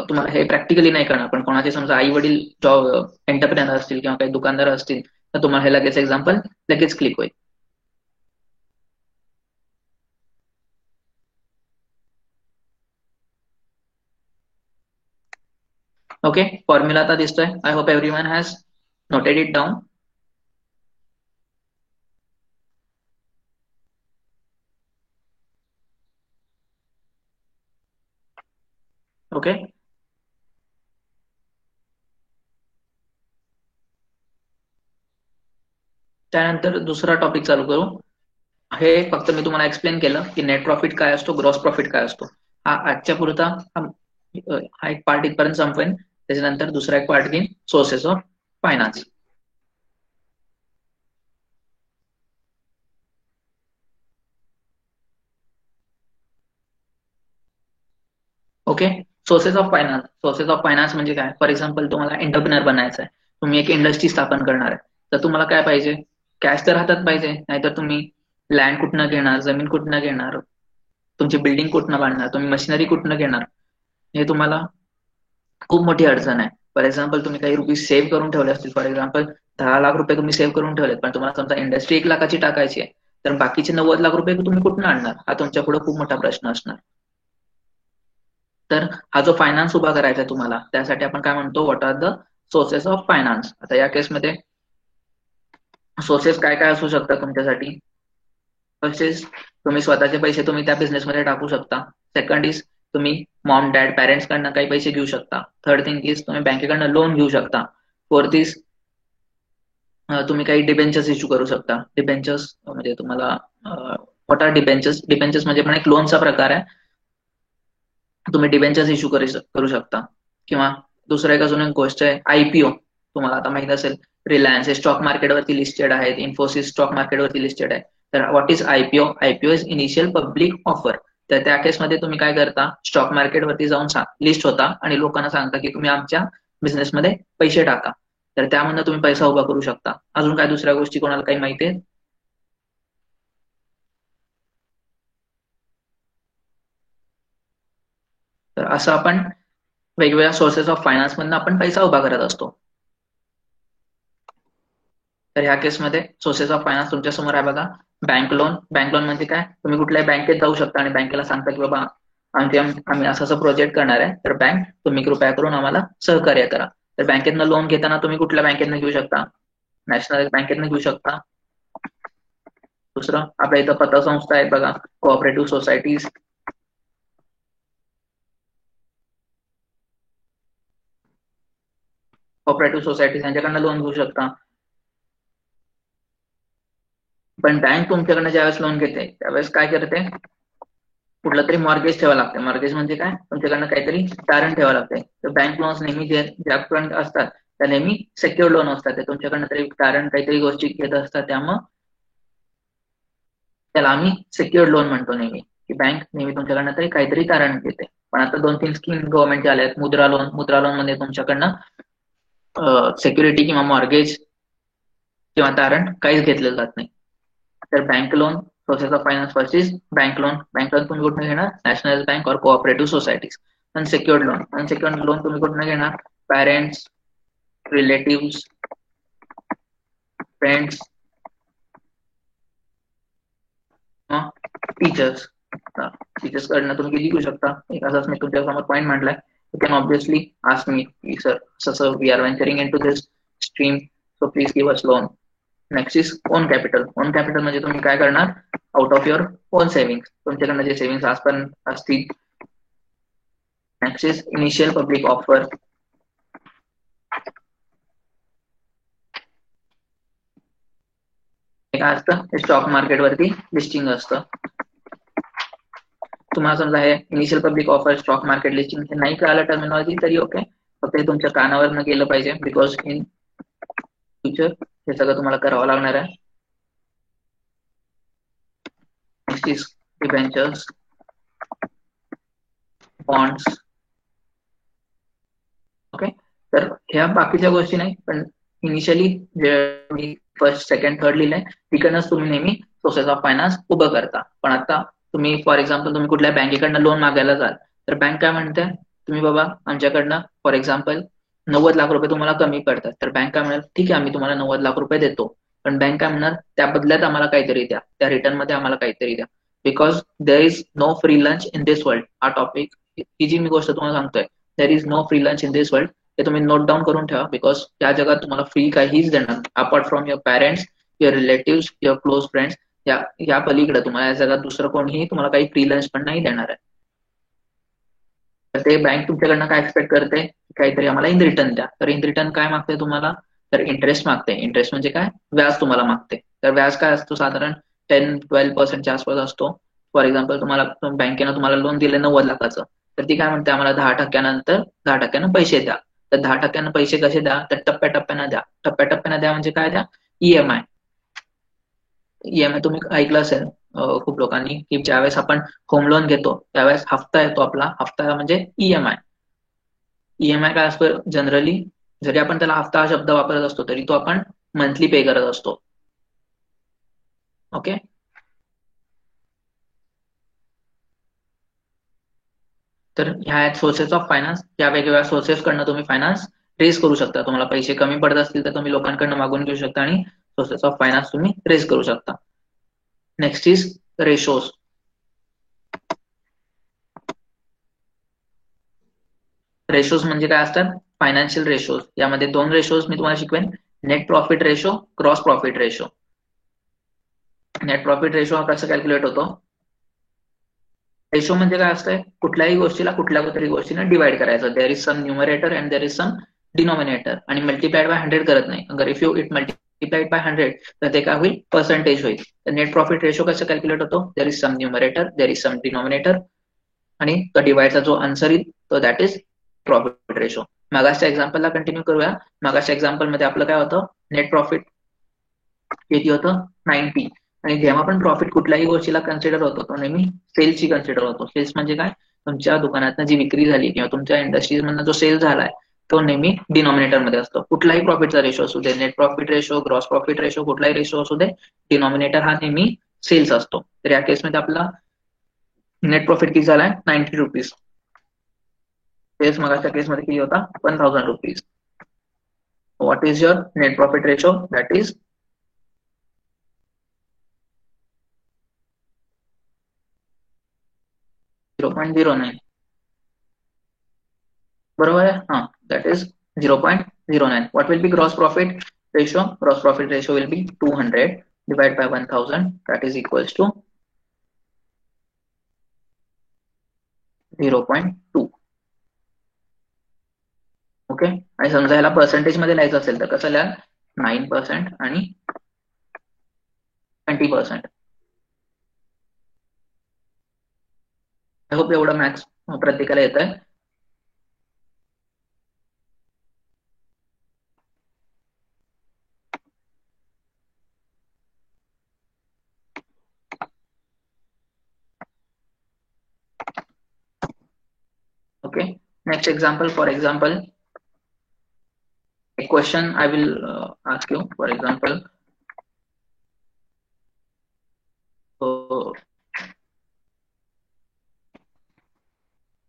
तुम्हाला हे प्रॅक्टिकली नाही करणार. पण कोणाचे समजा आई वडील जॉब एंटरप्रेनर असतील किंवा काही दुकानदार असतील, तर तुम्हाला हे लगेच एक्झाम्पल लगेच क्लिक होईल. ओके, फॉर्म्युला आता दिसतोय. I hope everyone has noted it down. Okay, त्यानंतर दुसरा टॉपिक चालू करू. हे फक्त मी तुम्हाला एक्सप्लेन केलं की नेट प्रॉफिट काय असतो, ग्रॉस प्रॉफिट काय असतो. हा आजच्या पुरता हा एक पार्ट इथपर्यंत संपवेन. त्याच्यानंतर दुसरा एक पार्ट घेईन, sources of finance. Okay, sources of finance. Sources of finance म्हणजे काय, फॉर एक्झाम्पल तुम्हाला एंटरप्रिनर बनायचं आहे, तुम्ही एक इंडस्ट्री स्थापन करणार आहे, तर तुम्हाला काय पाहिजे, कॅश तर हातात पाहिजे, नाहीतर तुम्ही लँड कुठनं घेणार, जमीन कुठनं घेणार, तुमची बिल्डिंग कुठनं बांधणार, तुम्ही मशिनरी कुठनं घेणार, हे तुम्हाला खूप मोठी अडचण आहे. फॉर एक्झाम्पल तुम्ही काही रुपीज सेव्ह करून ठेवले असतील, फॉर एक्झाम्पल 10 लाख रुपये तुम्ही सेव्ह करून ठेवलेत, पण तुम्हाला समजा इंडस्ट्री 1 लाखाची टाकायची आहे, तर बाकीचे 90 लाख रुपये तुम्ही कुठनं आणणार, हा तुमच्या पुढे खूप मोठा प्रश्न असणार. तर हा जो फायनान्स उभा करायचा आहे तुम्हाला, त्यासाठी आपण काय म्हणतो, what are the sources of finance. आता या केसमध्ये सोर्सेस काय काय असू शकतात तुमच्यासाठी. फर्स्ट इज तुम्ही स्वतःचे पैसे तुम्ही त्या बिझनेसमध्ये टाकू शकता. सेकंड इज तुम्ही मॉम डॅड पॅरेंट्स कडनं काही पैसे घेऊ शकता. थर्ड थिंग इज तुम्ही बँकेकडनं लोन घेऊ शकता. फोर्थ इज तुम्ही काही डिबेंचर्स इश्यू करू शकता. डिबेंचर्स म्हणजे तुम्हाला व्हॉट आर डिबेंचर्स, डिबेंचर्स म्हणजे पण एक लोनचा प्रकार आहे. तुम्ही डिबेंचर्स इश्यू करू शकता. किंवा दुसरं एक अजून एक गोष्ट आहे, आयपीओ. तुम्हाला आता माहित असेल, रिलायन्स हे स्टॉक मार्केटवरती लिस्टेड आहेत, इन्फोसिस स्टॉक मार्केटवरती लिस्टेड आहे. तर what is IPO, IPO is initial public offer. तर त्या केसमध्ये तुम्ही काय करता, स्टॉक मार्केटवरती जाऊन लिस्ट होता आणि लोकांना सांगता की तुम्ही आमच्या बिझनेसमध्ये पैसे टाका, तर त्यामधनं तुम्ही पैसा उभा करू शकता. अजून काय दुसऱ्या गोष्टी कोणाला काही माहिती आहे? तर असं आपण वेगवेगळ्या सोर्सेस ऑफ फायनान्स मधनं आपण पैसा उभा करत असतो. तर ह्या केसमध्ये सोर्सेस ऑफ फायनान्स तुमच्या समोर आहे बघा. Bank loan. बँक लोन म्हणजे काय, तुम्ही कुठल्याही बँकेत जाऊ शकता आणि बँकेला सांगता की बाबा आम्ही असं प्रोजेक्ट करणार आहे, तर बँक तुम्ही कृपया करून आम्हाला सहकार्य करा. तर बँकेतनं लोन घेताना तुम्ही कुठल्या बँकेतनं घेऊ शकता? नॅशनल बँकेतनं घेऊ शकता. दुसरं आपल्या इथं पतसंस्था आहेत बघा, कोऑपरेटिव्ह सोसायटीज. कोऑपरेटिव्ह सोसायटीज यांच्याकडनं लोन घेऊ शकता. पण बँक तुमच्याकडनं ज्यावेळेस लोन घेते त्यावेळेस काय करते? कुठलं तरी मॉर्गेज ठेवावं लागते. मॉर्गेज म्हणजे काय? तुमच्याकडनं काहीतरी तारण ठेवावं लागते. तर बँक लोन्स नेहमी ज्यापर्यंत असतात त्या नेहमी सेक्युअर्ड लोन असतात. ते तुमच्याकडनं तरी तारण काहीतरी गोष्टी घेत असतात, त्यामुळं त्याला आम्ही सेक्युअर्ड लोन म्हणतो नेहमी, की बँक नेहमी तुमच्याकडनं तरी काहीतरी तारण घेते. पण आता 2-3 स्कीम गव्हर्नमेंटच्या आल्या आहेत. मुद्रा लोन मध्ये तुमच्याकडनं सिक्युरिटी किंवा मॉर्गेज किंवा तारण काहीच घेतलं जात नाही. तर bank loan, sources of finance versus bank loan तुम्ही कुठून घेणार? नॅशनल बँक और कोऑपरेटिव्ह सोसायटीज. अनसेक्युअर्ड लोन तुम्ही कुठून घेणार? पॅरेंट्स, रिलेटिव्स, फ्रेंड्स, टीचर्स कडनं तुम्ही किती घेऊ शकता? एक असाच मी तुमच्या समोर पॉईंट मांडलाय. You can obviously ask me, sir we are venturing into this stream, so please give us loan. Next is own capital. Own capital म्हणजे तुम्ही काय करणार? Out of your own savings, तुमच्याकडनं जे सेव्हिंग्स आजपर्यंत असतील. Next is initial public offer. काय असतं? हे स्टॉक मार्केटवरती लिस्टिंग असतं. तुम्हाला समजा हे initial public offer, stock market listing हे नाही कळालं टर्मिनॉलॉजी तरी ओके, फक्त हे तुमच्या कानावर न गेलं पाहिजे, बिकॉज इन फ्युचर हे सगळं तुम्हाला करावं लागणार आहे. Next is debentures, bonds. Okay, तर ह्या बाकीच्या गोष्टी नाही, पण इनिशियली जे मी फर्स्ट, सेकंड, थर्ड लिहिलंय तिकडनंच तुम्ही नेहमी सोर्सेस ऑफ फायनान्स उभं करता. पण आता तुम्ही फॉर एक्झाम्पल तुम्ही कुठल्या बँकेकडनं लोन मागायला जाल, तर बँक काय म्हणते? तुम्ही बाबा आमच्याकडनं फॉर एक्झाम्पल 90 लाख रुपये तुम्हाला कमी पडतात. तर बँक काय म्हणणार? ठीक आहे, आम्ही तुम्हाला 90 लाख रुपये देतो. पण बँक काय म्हणणार? त्या बदल्यात आम्हाला काहीतरी द्या, त्या रिटर्न मध्ये आम्हाला काहीतरी द्या. Because there is no free lunch in this world. हा टॉपिक, ही जी मी गोष्ट तुम्हाला सांगतोय, there is no free lunch in this world, हे तुम्ही नोट डाऊन करून ठेवा. बिकॉज या जगात तुम्हाला फ्री काहीच देणार, apart from your parents, your relative, your close friends, या पलीकडे तुम्हाला या जगात दुसरं कोणीही तुम्हाला काही फ्री लंच पण नाही देणार आहे. तर ते बँक तुमच्याकडनं काय एक्सपेक्ट करते? काहीतरी आम्हाला इन रिटर्न द्या. तर इन रिटर्न काय मागते तुम्हाला? तर इंटरेस्ट मागते. इंटरेस्ट म्हणजे काय? व्याज तुम्हाला मागते. तर व्याज काय असतो? साधारण 10-12% आसपास असतो. फॉर एक्झाम्पल तुम्हाला बँकेनं तुम्हाला लोन दिलं 90 लाखाचं, तर ती काय म्हणते? आम्हाला 10% पैसे द्या. तर 10% पैसे कसे द्या? तर टप्प्याटप्प्यानं द्या. टप्प्याटप्प्यानं द्या म्हणजे काय द्या? ईएमआय. तुम्ही ऐकलं असेल खूप लोकांनी, की ज्यावेळेस आपण होम लोन घेतो त्यावेळेस हफ्ता येतो आपला. हफ्ता म्हणजे ईएमआय. ईएमआय काय असतो? जनरली जरी आपण त्याला हफ्ता हा शब्द वापरत असतो तरी तो आपण मंथली पे करत असतो. ओके, तर ह्या आहेत सोर्सेस ऑफ फायनान्स. या वेगवेगळ्या सोर्सेस कडनं तुम्ही फायनान्स रेज करू शकता. तुम्हाला पैसे कमी पडत असतील तर तुम्ही लोकांकडनं मागून घेऊ शकता आणि सोर्सेस ऑफ फायनान्स तुम्ही रेज करू शकता. Next is ratios. रेशोज म्हणजे काय असतात? Financial ratios. यामध्ये 2 रेशोज मी तुम्हाला शिकवेन, net profit ratio, gross profit ratio. Net profit ratio हा कसा कॅल्क्युलेट होतो? रेशो म्हणजे काय असतंय? कुठल्याही गोष्टीला कुठल्या तरी गोष्टीने डिवाइड करायचं. There is some numerator and there is some denominator, आणि मल्टिप्लाइड बाय 100 करत नाही. अगर if you it multiplied by 100 तर ते काय होईल? पर्सेंटेज होईल. तर नेट प्रॉफिट रेशो कसं कॅल्क्युलेट होतो? There is some numerator, there is some denominator, आणि तो डिवाइडचा जो आन्सर येईल तो दॅट इज प्रॉफिट रेशो. मागासच्या एक्झाम्पलला कंटिन्यू करूया. मागासच्या एक्झाम्पल मध्ये आपलं काय होतं? नेट प्रॉफिट किती होतं? 90. आणि जेव्हा पण प्रॉफिट कुठल्याही गोष्टीला कन्सिडर होतो तो नेहमी सेल्सची कन्सिडर होतो. सेल्स म्हणजे काय? तुमच्या दुकानातनं जी विक्री झाली किंवा तुमच्या इंडस्ट्रीज मधनं जो सेल झालाय तो नेहमी डिनॉमिनेटर मध्ये असतो. कुठलाही प्रॉफिटचा रेशो असू दे, net profit ratio, gross profit ratio, कुठलाही रेशो असू दे, डिनॉमिनेटर हा नेहमी सेल्स असतो. तर या केसमध्ये आपला नेट प्रॉफिट किती झालाय? 90 रुपीज. सेल्स मगाच्या केसमध्ये किती होता? 1000 rupees. What is your net profit ratio? That is 0.09 बरोबर आहे. हा, that is 0.09. What will be gross profit ratio? Gross profit ratio will be 200 divided by 1000, that is equals to 0.2. Okay. आणि समजा याला percentage मध्ये लिहायचं असेल तर कसं लिहाल? 9% आणि 20%. आय होप एवढं मॅथ्स प्रत्येकाला येत आहे. Okay, next example. For example, a question I will ask you. For example,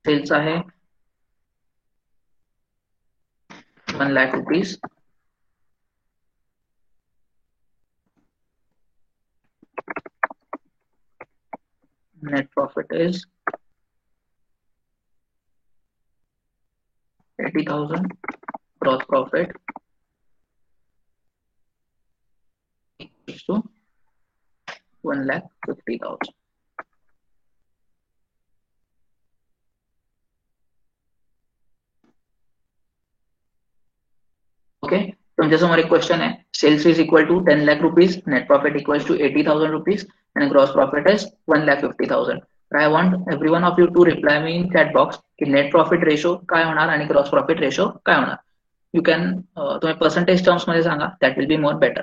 sales आहे 1 lakh rupees. Net profit is 80,000. Gross profit equals to 1,50,000. Okay, तुमच्यासमोर एक क्वेश्चन आहे. Sales is equal to 10 lakh rupees, net profit equals to 80,000 rupees and gross profit is 1,50,000. I want every one of you to reply me in chat box की net profit ratio काय होणार आणि gross profit ratio काय होणार. You can तुम्ही percentage terms मध्ये सांगा, that will be more better.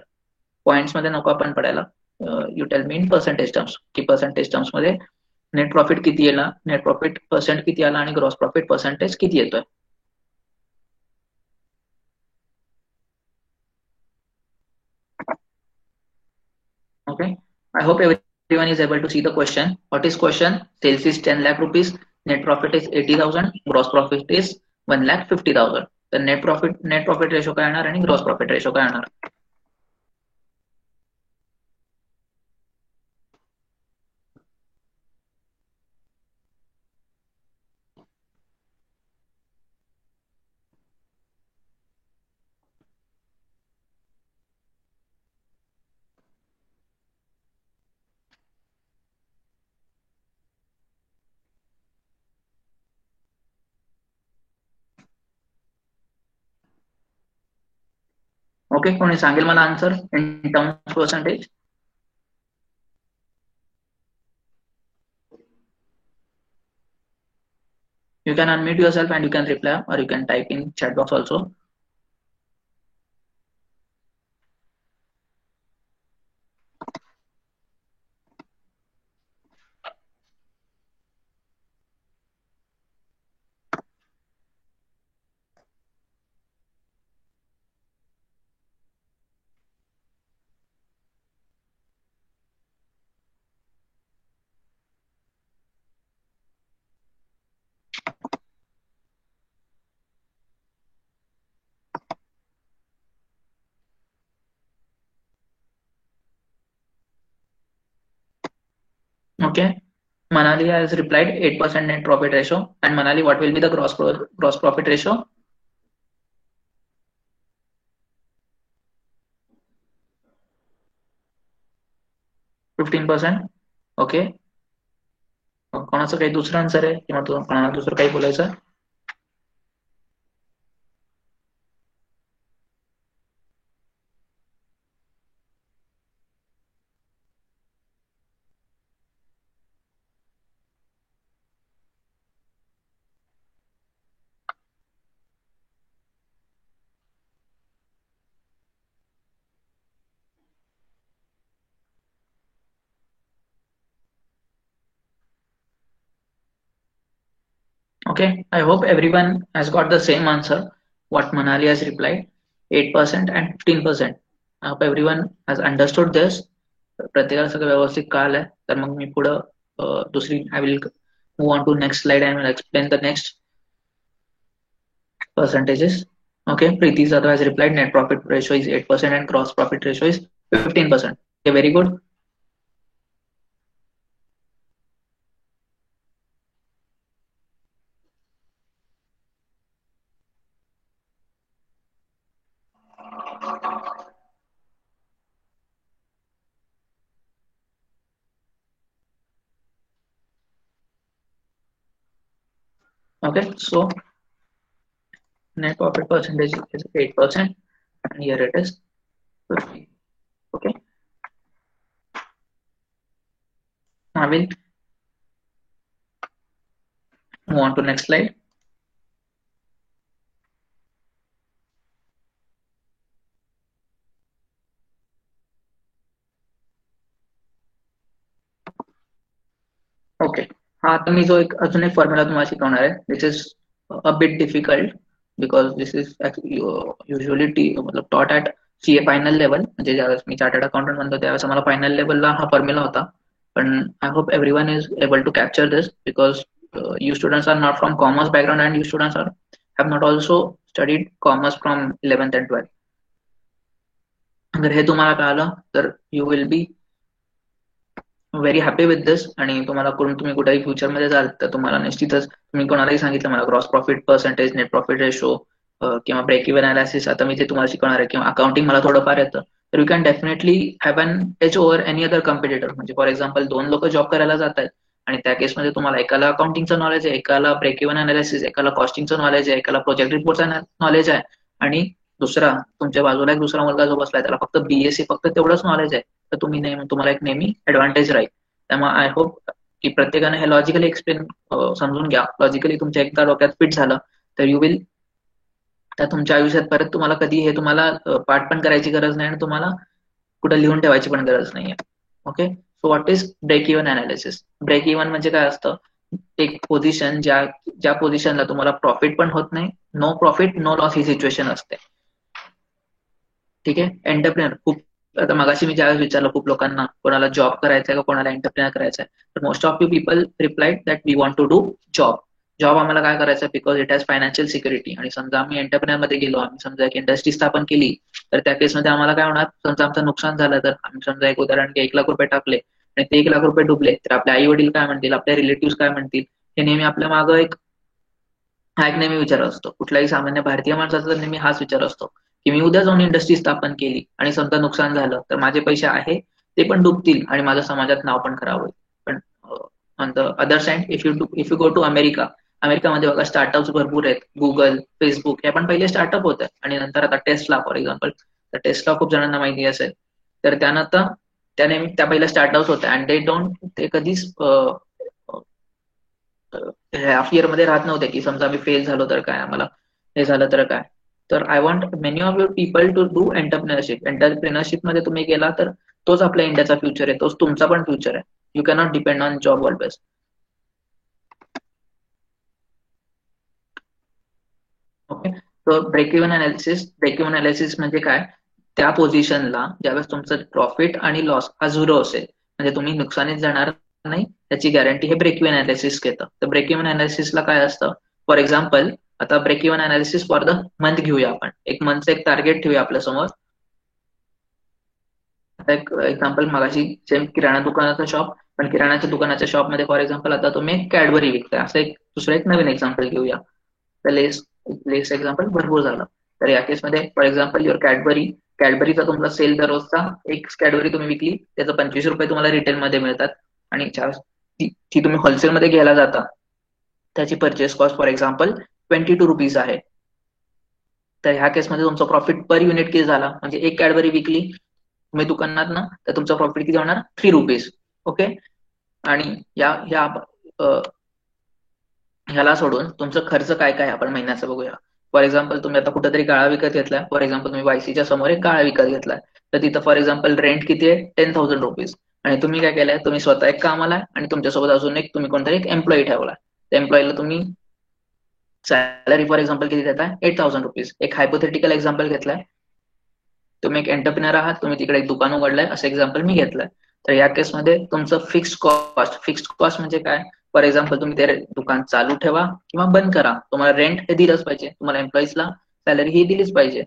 Points मध्ये नको आपण पडायला. You tell me in percentage terms की पर्सेंटेज टर्म्स मध्ये नेट प्रॉफिट किती येणार, नेट प्रॉफिट पर्सेंट किती आला आणि ग्रॉस प्रॉफिट पर्सेंटेज किती येतोय. Okay, I hope everyone is able to see the question. What is question? Sales is 10 lakh rupees, net profit is 80,000, gross profit is 1,50,000. तर net profit ratio काय येणार आणि gross profit ratio काय येणार. Okay, कोणी सांगेल मला answer in terms percentage. You can unmute yourself and you can reply or you can type in chat box also. Okay, Manali has replied 8% net profit ratio. And Manali, what will be the gross profit ratio? 15%. Okay, कोणाचं काही दुसरं answer आहे किंवा कोणाला दुसरं काही बोलायचं? Okay, I hope everyone has got the same answer what Manali has replied, 8% and 15%. I hope everyone has understood this. प्रत्येकाला सगळं व्यवस्थित कळालंय. तर मग मी पुढं दुसरी I will move on to next slide and will explain the next percentages. Okay, Preeti Zadwa has replied net profit ratio is 8% and gross profit ratio is 15%. Okay, very good. Okay, so net profit percentage is 8%, and here it is 50. Okay, I will move on to next slide. Okay, हा आता मी जो एक अजून एक formula तुम्हाला शिकवणार आहे. This is a bit difficult because this is usually मतलब taught at CA final level, म्हणजे ज्यावेळेस मी चार्टर्ड अकाउंटंट म्हणतो त्यावेळेस आम्हाला फायनल लेवलला हा फॉर्म्युला होता. पण I hope everyone is able to capture this because you students are not from commerce background and you students are have not also studied commerce from 11th and 12th. अगर हे तुम्हाला कळालं तर you will be very happy with this, आणि तुम्हाला करून तुम्ही कुठेही फ्युचरमध्ये जाल तर तुम्हाला निश्चितच, तुम्ही कोणालाही सांगितलं मला gross profit percentage, net profit ratio किंवा ब्रेक इव्हन अनालिसिस, आता मी ते तुम्हाला शिकवणार आहे, किंवा अकाउंटिंग मला थोडंफार येतं, तर you can definitely have an edge over any other competitor. म्हणजे फॉर एक्झाम्पल 2 लोक जॉब करायला जात आहेत आणि त्या केसमध्ये तुम्हाला एकाला अकाउंटिंगचं नॉलेज आहे, एकाला ब्रेक इव्हन अनालिसिस, एकाला कॉस्टिंगचं नॉलेज आहे, एकाला प्रोजेक्ट रिपोर्टचं नॉलेज आहे, आणि दुसरा तुमच्या बाजूला एक दुसरा मुलगा जो बसलाय त्याला फक्त बीएससी फक्त तेवढंच नॉलेज आहे, तर तुम्हाला एक नेहमी ऍडव्हान्टेज राहील. त्यामुळे आय होप की प्रत्येकाने हे लॉजिकली एक्सप्लेन समजून घ्या. लॉजिकली तुमच्या एकदा डोक्यात फिट झालं तर यू विल, त्या तुमच्या आयुष्यात परत तुम्हाला कधी हे तुम्हाला पाठ पण करायची गरज नाही आणि तुम्हाला कुठे लिहून ठेवायची पण गरज नाहीये. Okay, so what is break even analysis? Break even म्हणजे काय असतं? एक पोझिशन ज्या पोझिशनला तुम्हाला प्रॉफिट पण होत नाही, नो प्रॉफिट नो लॉस ही सिच्युएशन असते. ठीक आहे, एंटरप्रेनर खूप, आता मगाशी मी ज्यावेळेस विचारलं खूप लोकांना कोणाला जॉब करायचा आहे का कोणाला एंटरप्रेनर करायचा आहे, तर most of you people replied that we want to do job. Job आम्हाला काय करायचं आहे because it has financial security. आणि समजा आम्ही एंटरप्रेनर मध्ये गेलो, आम्ही समजा एक इंडस्ट्री स्थापन केली, तर त्या केसमध्ये आम्हाला काय होणार, समजा आमचं नुकसान झालं तर आम्ही समजा एक उदाहरण की 1,00,000 रुपये टाकले आणि ते 1,00,000 रुपये डुबले, तर आपले आई वडील काय म्हणतील, आपले रिलेटिव्ह काय म्हणतील, हे नेहमी आपल्या मागं हा एक नेहमी विचार असतो. कुठल्याही सामान्य भारतीय माणसाचा नेहमी हाच विचार असतो की मी उद्या जाऊन इंडस्ट्री स्थापन केली आणि समजा नुकसान झालं तर माझे पैसे आहे ते पण डुबतील आणि माझं समाजात नाव पण खराब होईल. पण on the other side if you go to अमेरिकामध्ये बघा स्टार्टअप्स भरपूर आहेत. गुगल, फेसबुक हे पण पहिले स्टार्टअप होतं आणि नंतर आता टेस्ला फॉर एक्झाम्पल, तर टेस्ला खूप जणांना माहिती असेल, तर त्यानंतर त्या पहिल्या स्टार्टअप्स होत्या अँड ते कधीच हाफ इयर मध्ये राहत नव्हते की समजा आम्ही फेल झालो तर काय, आम्हाला हे झालं तर काय. तर I want many of your people to do entrepreneurship. Entrepreneurship मध्ये तुम्ही गेला तर तोच आपल्या इंडियाचा फ्युचर आहे, तोच तुमचा पण फ्युचर आहे. You cannot depend on job always. Okay, तर ब्रेक इव्हन अनालिसिस म्हणजे काय, त्या पोझिशनला ज्यावेळेस तुमचं प्रॉफिट आणि लॉस हा 0 असेल, म्हणजे तुम्ही नुकसानीत जाणार नाही त्याची गॅरंटी हे ब्रेक इव्हन अनालिसिस घेतं. तर ब्रेक इव्हन अनालिसिसला काय असतं, फॉर एक्झाम्पल आता break even analysis for the month घेऊया आपण, एक मंथचं एक टार्गेट ठेवूया आपल्या समोर. आता एक एक्झाम्पल मगाशी सेम किराणा दुकानाचा शॉप, पण किराणाच्या दुकानाच्या शॉपमध्ये फॉर एक्झाम्पल आता तुम्ही कॅडबरी विकताय, असं एक दुसरं एक नवीन एक्झाम्पल घेऊया. तर लेस एक्झाम्पल भरपूर झालं. तर या केसमध्ये फॉर एक्झाम्पल युअर कॅडबरीचा तुमचा सेल दररोजचा एक कॅडबरी तुम्ही विकली त्याचं 25 रुपये तुम्हाला रिटेलमध्ये मिळतात, आणि ती तुम्ही होलसेलमध्ये घ्यायला जाता त्याची purchase cost for example 22 rupees आहे. तर ह्या केसमध्ये तुमचा प्रॉफिट पर युनिट किती झाला, म्हणजे एक कॅडबरी विकली तुम्ही दुकानात ना, तर तुमचा प्रॉफिट किती होणार, 3 रुपीज. ओके, आणि ह्याला सोडून तुमचं खर्च काय काय आपण महिन्याचं बघूया. फॉर एक्झाम्पल तुम्ही आता कुठेतरी गाळा विकत घेतलाय, फॉर एक्झाम्पल तुम्ही वायसीच्या समोर एक गाळा विकत घेतलाय, तर तिथं फॉर एक्झाम्पल रेंट किती आहे, 10,000 रुपीज. आणि तुम्ही काय केलंय, तुम्ही स्वतः एक कामाला आहे आणि तुमच्यासोबत अजून एक तुम्ही कोणतरी एक एम्प्लॉई ठेवलाय. त्या एम्प्लॉईला तुम्ही सॅलरी फॉर एक्झाम्पल किती देताय, 8,000 रुपीज. एक हायपोथेटिकल एक्झाम्पल घेतलाय, तुम्ही एक एंटरप्रिनर आहात, तुम्ही तिकडे एक दुकान उघडलंय असं एक्झाम्पल मी घेतलंय. तर या केसमध्ये तुमचं फिक्स्ड कॉस्ट म्हणजे काय, फॉर एक्झाम्पल तुम्ही ते दुकान चालू ठेवा किंवा बंद करा, तुम्हाला रेंट हे दिलंच पाहिजे, तुम्हाला एम्प्लॉईजला सॅलरी ही दिलीच पाहिजे.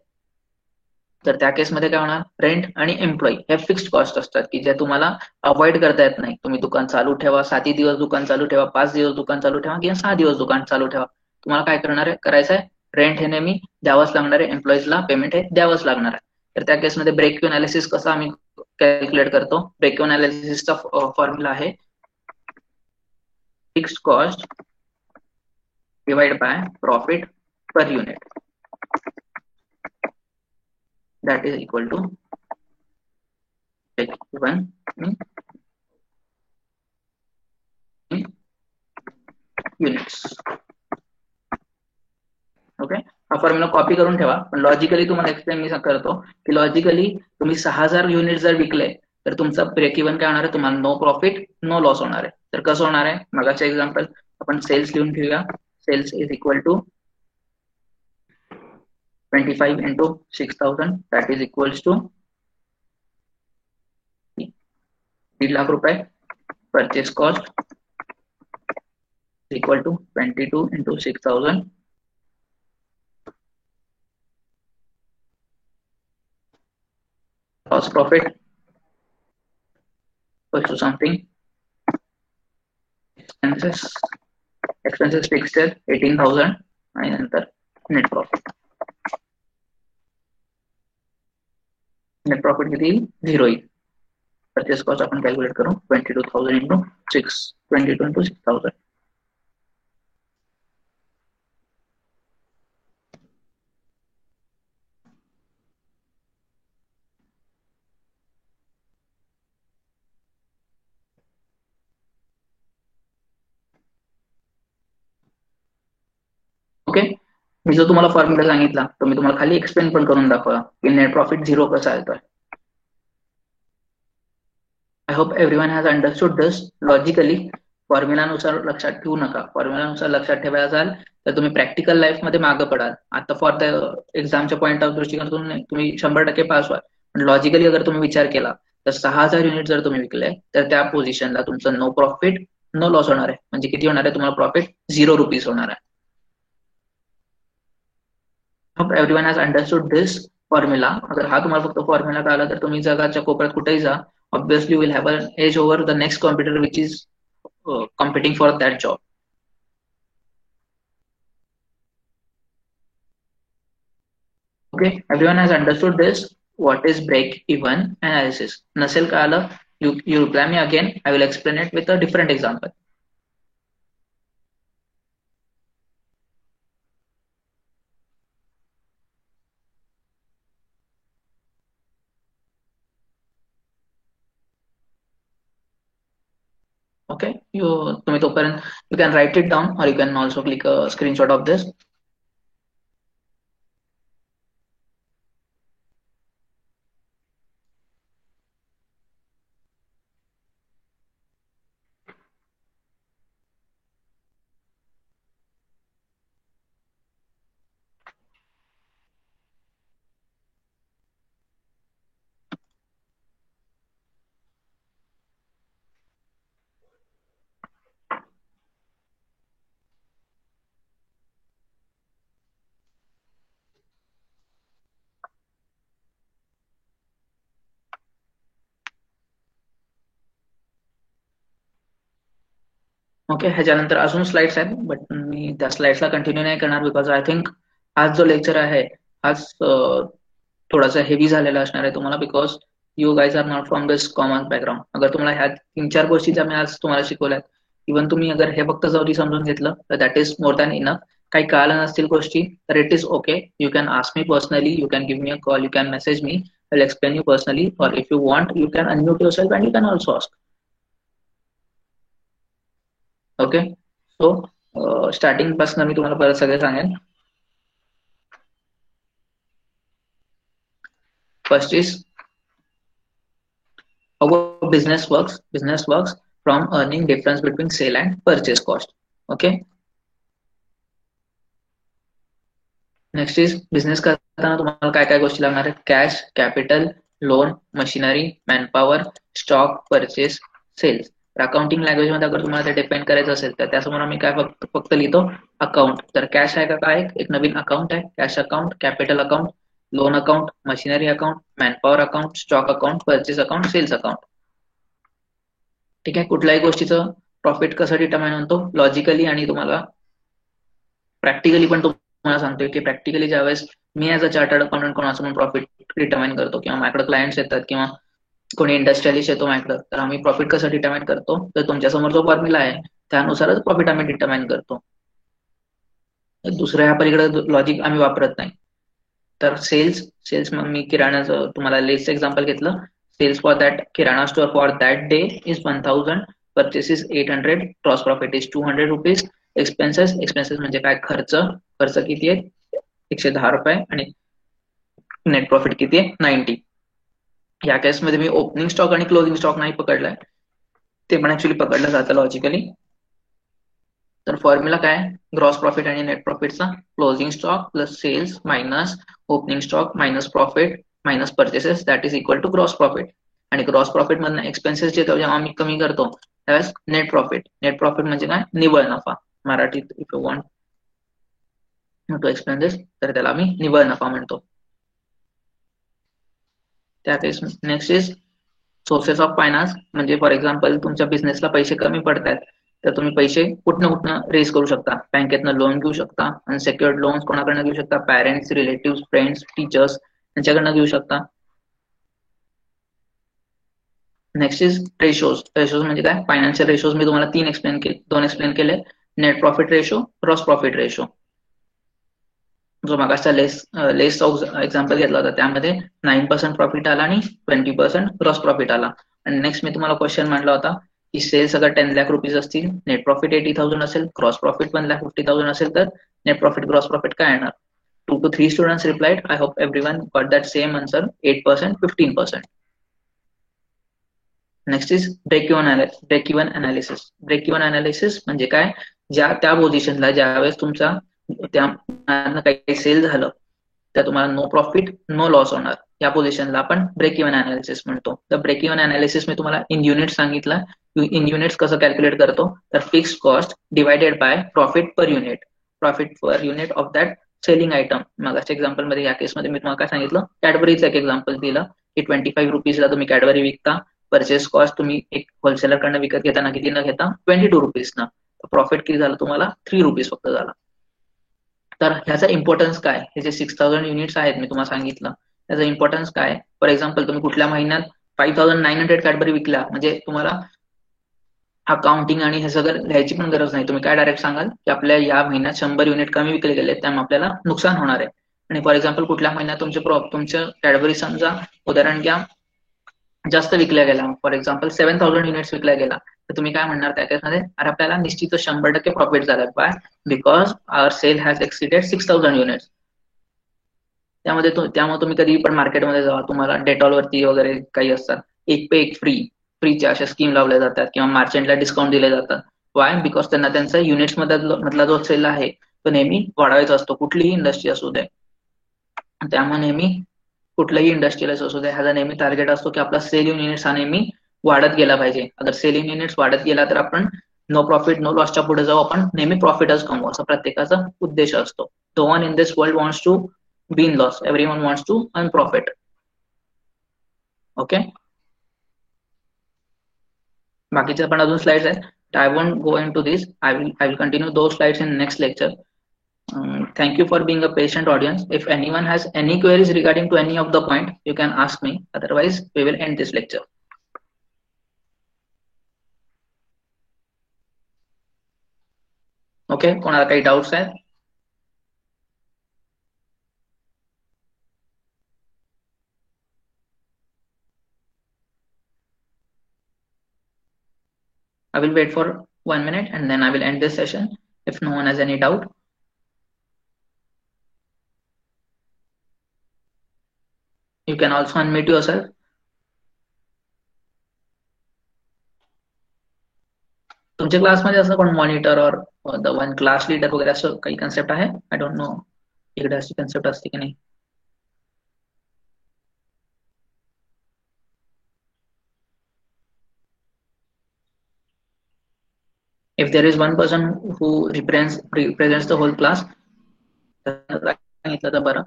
तर त्या केसमध्ये काय होणार, रेंट आणि एम्प्लॉई हे फिक्स्ड कॉस्ट असतात की जे तुम्हाला अवॉइड करता येत नाही. तुम्ही दुकान चालू ठेवा, 7 दिवस दुकान चालू ठेवा, 5 दिवस दुकान चालू ठेवा किंवा 6 दिवस दुकान चालू ठेवा, तुम्हाला काय करायचं आहे, रेंट हे नेहमी द्यावंच लागणार आहे, एम्प्लॉईजला पेमेंट हे द्यावंच लागणार आहे. तर त्या केसमध्ये ब्रेक इव्हन अनालिसिस कसं आम्ही कॅल्क्युलेट करतो, ब्रेक इव्हन अनालिसिसचा फॉर्म्युला आहे fixed cost divide by profit per unit, that is equal to break even in units. Okay, हा फॉर्म्युला कॉपी करून ठेवा, पण लॉजिकली तुम्हाला एक्सप्लेन मी करतो की लॉजिकली तुम्ही 6000 युनिट जर विकले तर तुमचा ब्रेक इव्हन काय होणार आहे, तुम्हाला नो प्रॉफिट नो लॉस होणार आहे. तर कसं होणार आहे, मगाचे एक्झाम्पल आपण सेल्स लिहून ठेवूया. Sales is equal to 25 into 6000, that is equals to 3 lakh रुपए. Purchase cost equal to 22 into 6000. Cost profit equals to something. Expenses fixed 18,000 आणि नंतर net profit. नेट प्रॉफिट किती येईल, 0 येईल. परचेस कॉस्ट आपण कॅल्क्युलेट करू, 22,000 into 6, 22 into 6,000. ओके, मी जो तुम्हाला फॉर्म्युला सांगितला तो मी तुम्हाला खाली एक्सप्लेन पण करून दाखवला की नेट प्रॉफिट 0 कसा येतोय. I hope everyone has understood this. Logically फॉर्म्युलानुसार लक्षात ठेवू नका. फॉर्म्युलानुसार लक्षात ठेवायला जाल तर तुम्ही प्रॅक्टिकल लाईफ मध्ये मागे पडाल. आता फॉर द एक्झामच्या पॉईंट ऑफ दृष्टिकोनातून तुम्ही 100% पास व्हाल, पण लॉजिकली अगर तुम्ही विचार केला तर 6000 युनिट जर तुम्ही विकले तर त्या पोझिशनला तुमचं नो प्रॉफिट नो लॉस होणार आहे. म्हणजे किती होणार आहे, तुम्हाला प्रॉफिट 0 रुपीज होणार आहे. Hope everyone has understood this formula. अगर हा तुम्हाला फक्त फॉर्म्युला कळला तर तुम्ही जगाच्या कोपऱ्यात कुठेही जा, obviously will have an edge over the next computer which is competing for that job. Okay, everyone has understood this. What is break even analysis? Nasil kala, you reply me again. I will explain it with a different example. Okay, you can write it down or you can also click a screenshot of this. Okay, ह्याच्यानंतर अजून slides आहेत, but मी त्या स्लाइड्सला continue नाही करणार because I think आज जो lecture आहे आज थोडासा हेवी झालेला असणार आहे तुम्हाला, because you guys are not from this common background. अगर तुम्हाला ह्या 3-4 गोष्टी ज्या मी आज तुम्हाला शिकवल्यात, इव्हन तुम्ही अगर हे फक्त जरी समजून घेतलं तर that is more than enough. काही कळालं नसतील गोष्टी तर it is okay. You can ask me personally, you can give me a call, you can message me, I will explain you personally, और if you want you can unmute yourself and you can also ask. Okay, so starting पासून मी तुम्हाला परत सगळे सांगेन. First is how a business works from earning difference between sale and purchase cost. Okay, next is business करताना तुम्हाला काय काय गोष्टी लागणार आहेत, cash, capital, loan, machinery, manpower, stock, purchase, sales. Accounting language मध्ये अगर तुम्हाला ते डिपेंड करायचं असेल तर त्यासमोर आम्ही काय फक्त लिहितो अकाउंट. तर कॅश आहे का, काय एक नवीन अकाउंट आहे, cash account, capital account, loan account, machinery account, manpower account, stock account, purchase account, sales account. ठीक आहे, कुठल्याही गोष्टीचं प्रॉफिट कसं डिटर्माइन होतो लॉजिकली आणि तुम्हाला प्रॅक्टिकली पण तुम्हाला सांगतोय की प्रॅक्टिकली ज्यावेळेस मी ऍज अ चार्टर्ड अकाउंटंट कोणाचं पण प्रॉफिट डिटर्माइन करतो किंवा माझ्याकडे क्लायंट्स येतात किंवा कोणी इंडस्ट्रियलिस्ट येतो माझ्याकडे, तर आम्ही प्रॉफिट कसं डिटर्माइन करतो तर तुमच्या समोर जो फॉर्म्युला आहे त्यानुसारच प्रॉफिट आम्ही डिटर्माइन करतो. दुसऱ्या ह्या पलीकडे लॉजिक आम्ही वापरत नाही. तर सेल्स मग मी किराणाचं तुम्हाला लेस एक्झाम्पल घेतलं. Sales for that kirana store for that day is 1000, purchase is 800, gross profit is 200 rupees. Expenses म्हणजे काय, खर्च किती आहे 110 रुपये, आणि नेट प्रॉफिट किती आहे 90. या केसमध्ये मी ओपनिंग स्टॉक आणि क्लोजिंग स्टॉक नाही पकडलाय, ते पण ऍक्च्युली पकडलं जातं लॉजिकली. तर फॉर्म्युला काय, ग्रॉस प्रॉफिट आणि नेट प्रॉफिटचा, closing stock plus sales minus opening stock minus profit minus purchases that is equal to gross profit. आणि ग्रॉस प्रॉफिट मधनं एक्सपेन्सेस जे जेव्हा आम्ही कमी करतो त्यावेळेस नेट प्रॉफिट म्हणजे काय, निव्वळ नफा. मराठीत if you want to explain this तर त्याला आम्ही निव्वळ नफा म्हणतो. त्या case next is sources of finance. म्हणजे फॉर एक्झाम्पल तुमच्या बिझनेसला पैसे कमी पडतात तर तुम्ही पैसे कुठनं रेज करू शकता. बँकेतनं लोन घेऊ शकता, अनसेक्युअर्ड लोन्स कोणाकडनं घेऊ शकता, पॅरेंट्स, रिलेटिव्ह, फ्रेंड्स, टीचर्स यांच्याकडनं घेऊ शकता. नेक्स्ट इज रेशोज म्हणजे काय, फायनान्शियल रेशोज मी तुम्हाला दोन एक्सप्लेन केले. Net profit ratio, gross profit ratio. जो मागासचा लेस एक्झाम्पल घेतला होता त्यामध्ये 9% प्रॉफिट आला आणि 20% ग्रॉस प्रॉफिट आला. आणि नेक्स्ट मी तुम्हाला क्वेश्चन मांडला होता की सेल्स अगर 10 लाख रुपीज असतील, नेट प्रॉफिट 80,000 असेल, ग्रॉस प्रॉफिट 1,50,000 असेल तर नेट प्रॉफिट ग्रॉस प्रॉफिट काय येणार. 2 to 3 students replied. I hope everyone got that same answer, 8%, 15%. Next is break even analysis म्हणजे काय, त्या पोझिशनला ज्यावेळेस तुमचा त्या काही सेल झालं तर तुम्हाला नो प्रॉफिट नो लॉस होणार, या पोझिशनला आपण ब्रेक इव्हन अनालिसिस म्हणतो. तर ब्रेक इव्हन अनालिसिस मी तुम्हाला इन युनिट सांगितलं. इन युनिट्स कसं कॅल्क्युलेट करतो, तर fixed cost divided by profit per unit of that selling item. मागच्या एक्झाम्पल मध्ये, या केसमध्ये मी तुम्हाला काय सांगितलं, कॅडबरीचं एक एक्झाम्पल दिलं की 25 रुपीजला तुम्ही कॅडबरी विकता, परचेस कॉस्ट तुम्ही एक होलसेलर कडनं विकत घेताना किती न घेता 22 रुपीज ना, प्रॉफिट किती झालं तुम्हाला 3 रुपीज फक्त झाला. तर ह्याचा इम्पॉर्टन्स काय, हे जे 6000 युनिट्स आहेत मी तुम्हाला सांगितलं त्याचा इम्पॉर्टन्स काय. फॉर एक्झाम्पल तुम्ही कुठल्या महिन्यात 5900 कॅडबरी विकल्या म्हणजे तुम्हाला अकाउंटिंग आणि हे सगळं लिहायची पण गरज नाही. तुम्ही काय डायरेक्ट सांगाल की आपल्या या महिन्यात 100 युनिट कमी विकले गेले, त्यामुळे आपल्याला नुकसान होणार आहे. आणि फॉर एक्झाम्पल कुठल्या महिन्यात तुमच्या कॅडबरी समजा उदाहरण घ्या जास्त विकल्या गेला, फॉर एक्झाम्पल 7000 युनिट्स विकल्या गेला, तर तुम्ही काय म्हणणार त्या केसमध्ये, अरे आपल्याला निश्चित 100% प्रॉफिट झाला. By because our sale has exceeded 6000 units. त्यामुळे तुम्ही कधी पण मार्केटमध्ये जावा, तुम्हाला डेटॉल वरती वगैरे काही असतात एक पे एक फ्रीचे अशा स्कीम लावल्या जातात किंवा मार्चंटला डिस्काउंट दिले जातात. वाय, बिकॉज त्यांना त्यांचा युनिट्स मधला जो सेल आहे तो नेहमी वाढवायचा असतो, कुठलीही इंडस्ट्री असू दे. त्यामुळे नेहमी कुठल्याही इंडस्ट्रीला असू दे, ह्याचा नेहमी टार्गेट असतो की आपला सेलिंग युनिट्स हा नेहमी वाढत गेला पाहिजे. अगर सेलिंग युनिट्स वाढत गेला तर आपण नो प्रॉफिट नो लॉसच्या पुढे जाऊ, आपण नेहमी प्रॉफिटच कमवू, असा प्रत्येकाचा उद्देश असतो. No one in this world wants to be in loss, everyone wants to earn profit. Okay, बाकीचे पण अजून स्लाइड्स आहेत. I won't go into this. I will continue those slides in next lecture. Thank you for being a patient audience. If anyone has any queries regarding to any of the point, you can ask me. Otherwise, we will end this lecture. Okay, कोणाला काही doubts आहेत? I will wait for 1 minute and then I will end this session if no one has any doubt. You can also unmute yourself. तुमच्या क्लासमध्ये असं कोण monitor और the one class leader वगैरे असं काही कन्सेप्ट आहे? आय डोंट नो इकडे अशी कन्सेप्ट असते की नाही. If there is one person who represents the whole class, सांगितलं तर बरं.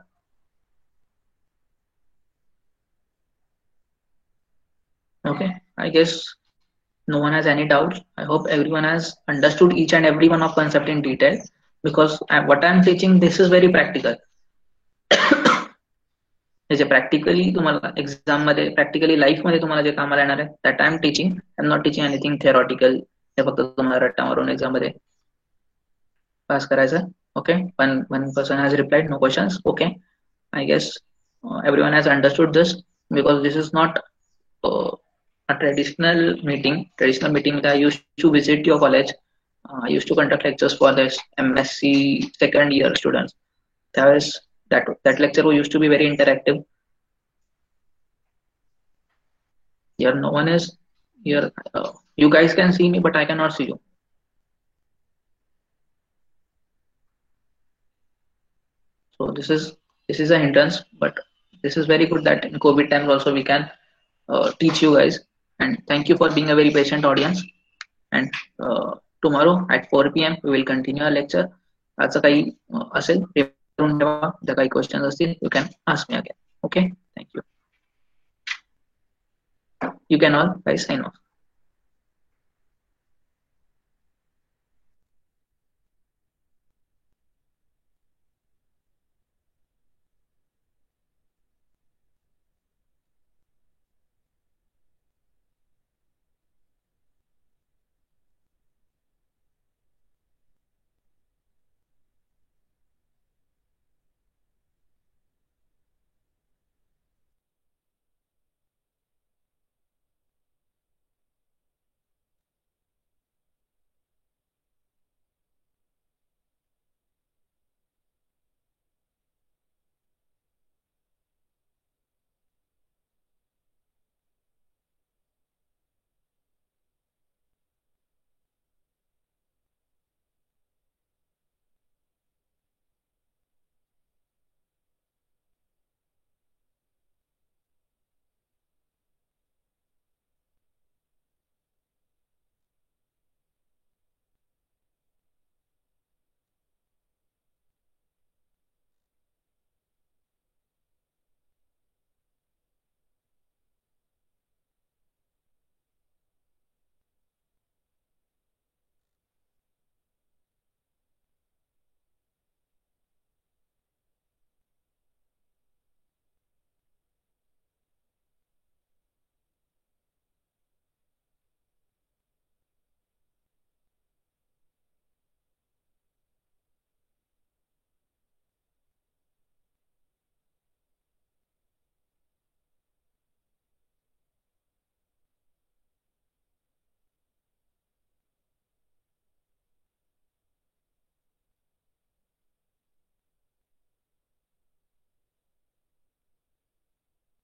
Okay, I guess no one has any doubts. I hope everyone has understood each and every one of concept in detail, because what I am teaching, this is very practical. जे practically तुम्हाला exam मध्ये, practically life मध्ये तुम्हाला जे कामाला येणार आहे, that I am teaching. I am not teaching anything theoretical. हे फक्त तुम्हाला रट्टा मारून एक्झाम मध्ये पास करायचं. Okay, one person has replied, no questions. Okay, I guess everyone has understood this, because this is not a traditional meeting. Traditional meeting, I used to visit your college. I used to conduct lectures for this MSc second year students. That lecture used to be very interactive. Here no one is here. You guys can see me, but I cannot see you. So this is a hindrance, but this is very good that in COVID times also we can teach you guys. And thank you for being a very patient audience. And tomorrow at 4 p.m. we will continue our lecture. आज काही असेल करून ठेवा. जर काही question असतील you can ask me again. Okay, thank you. You can all guys sign off.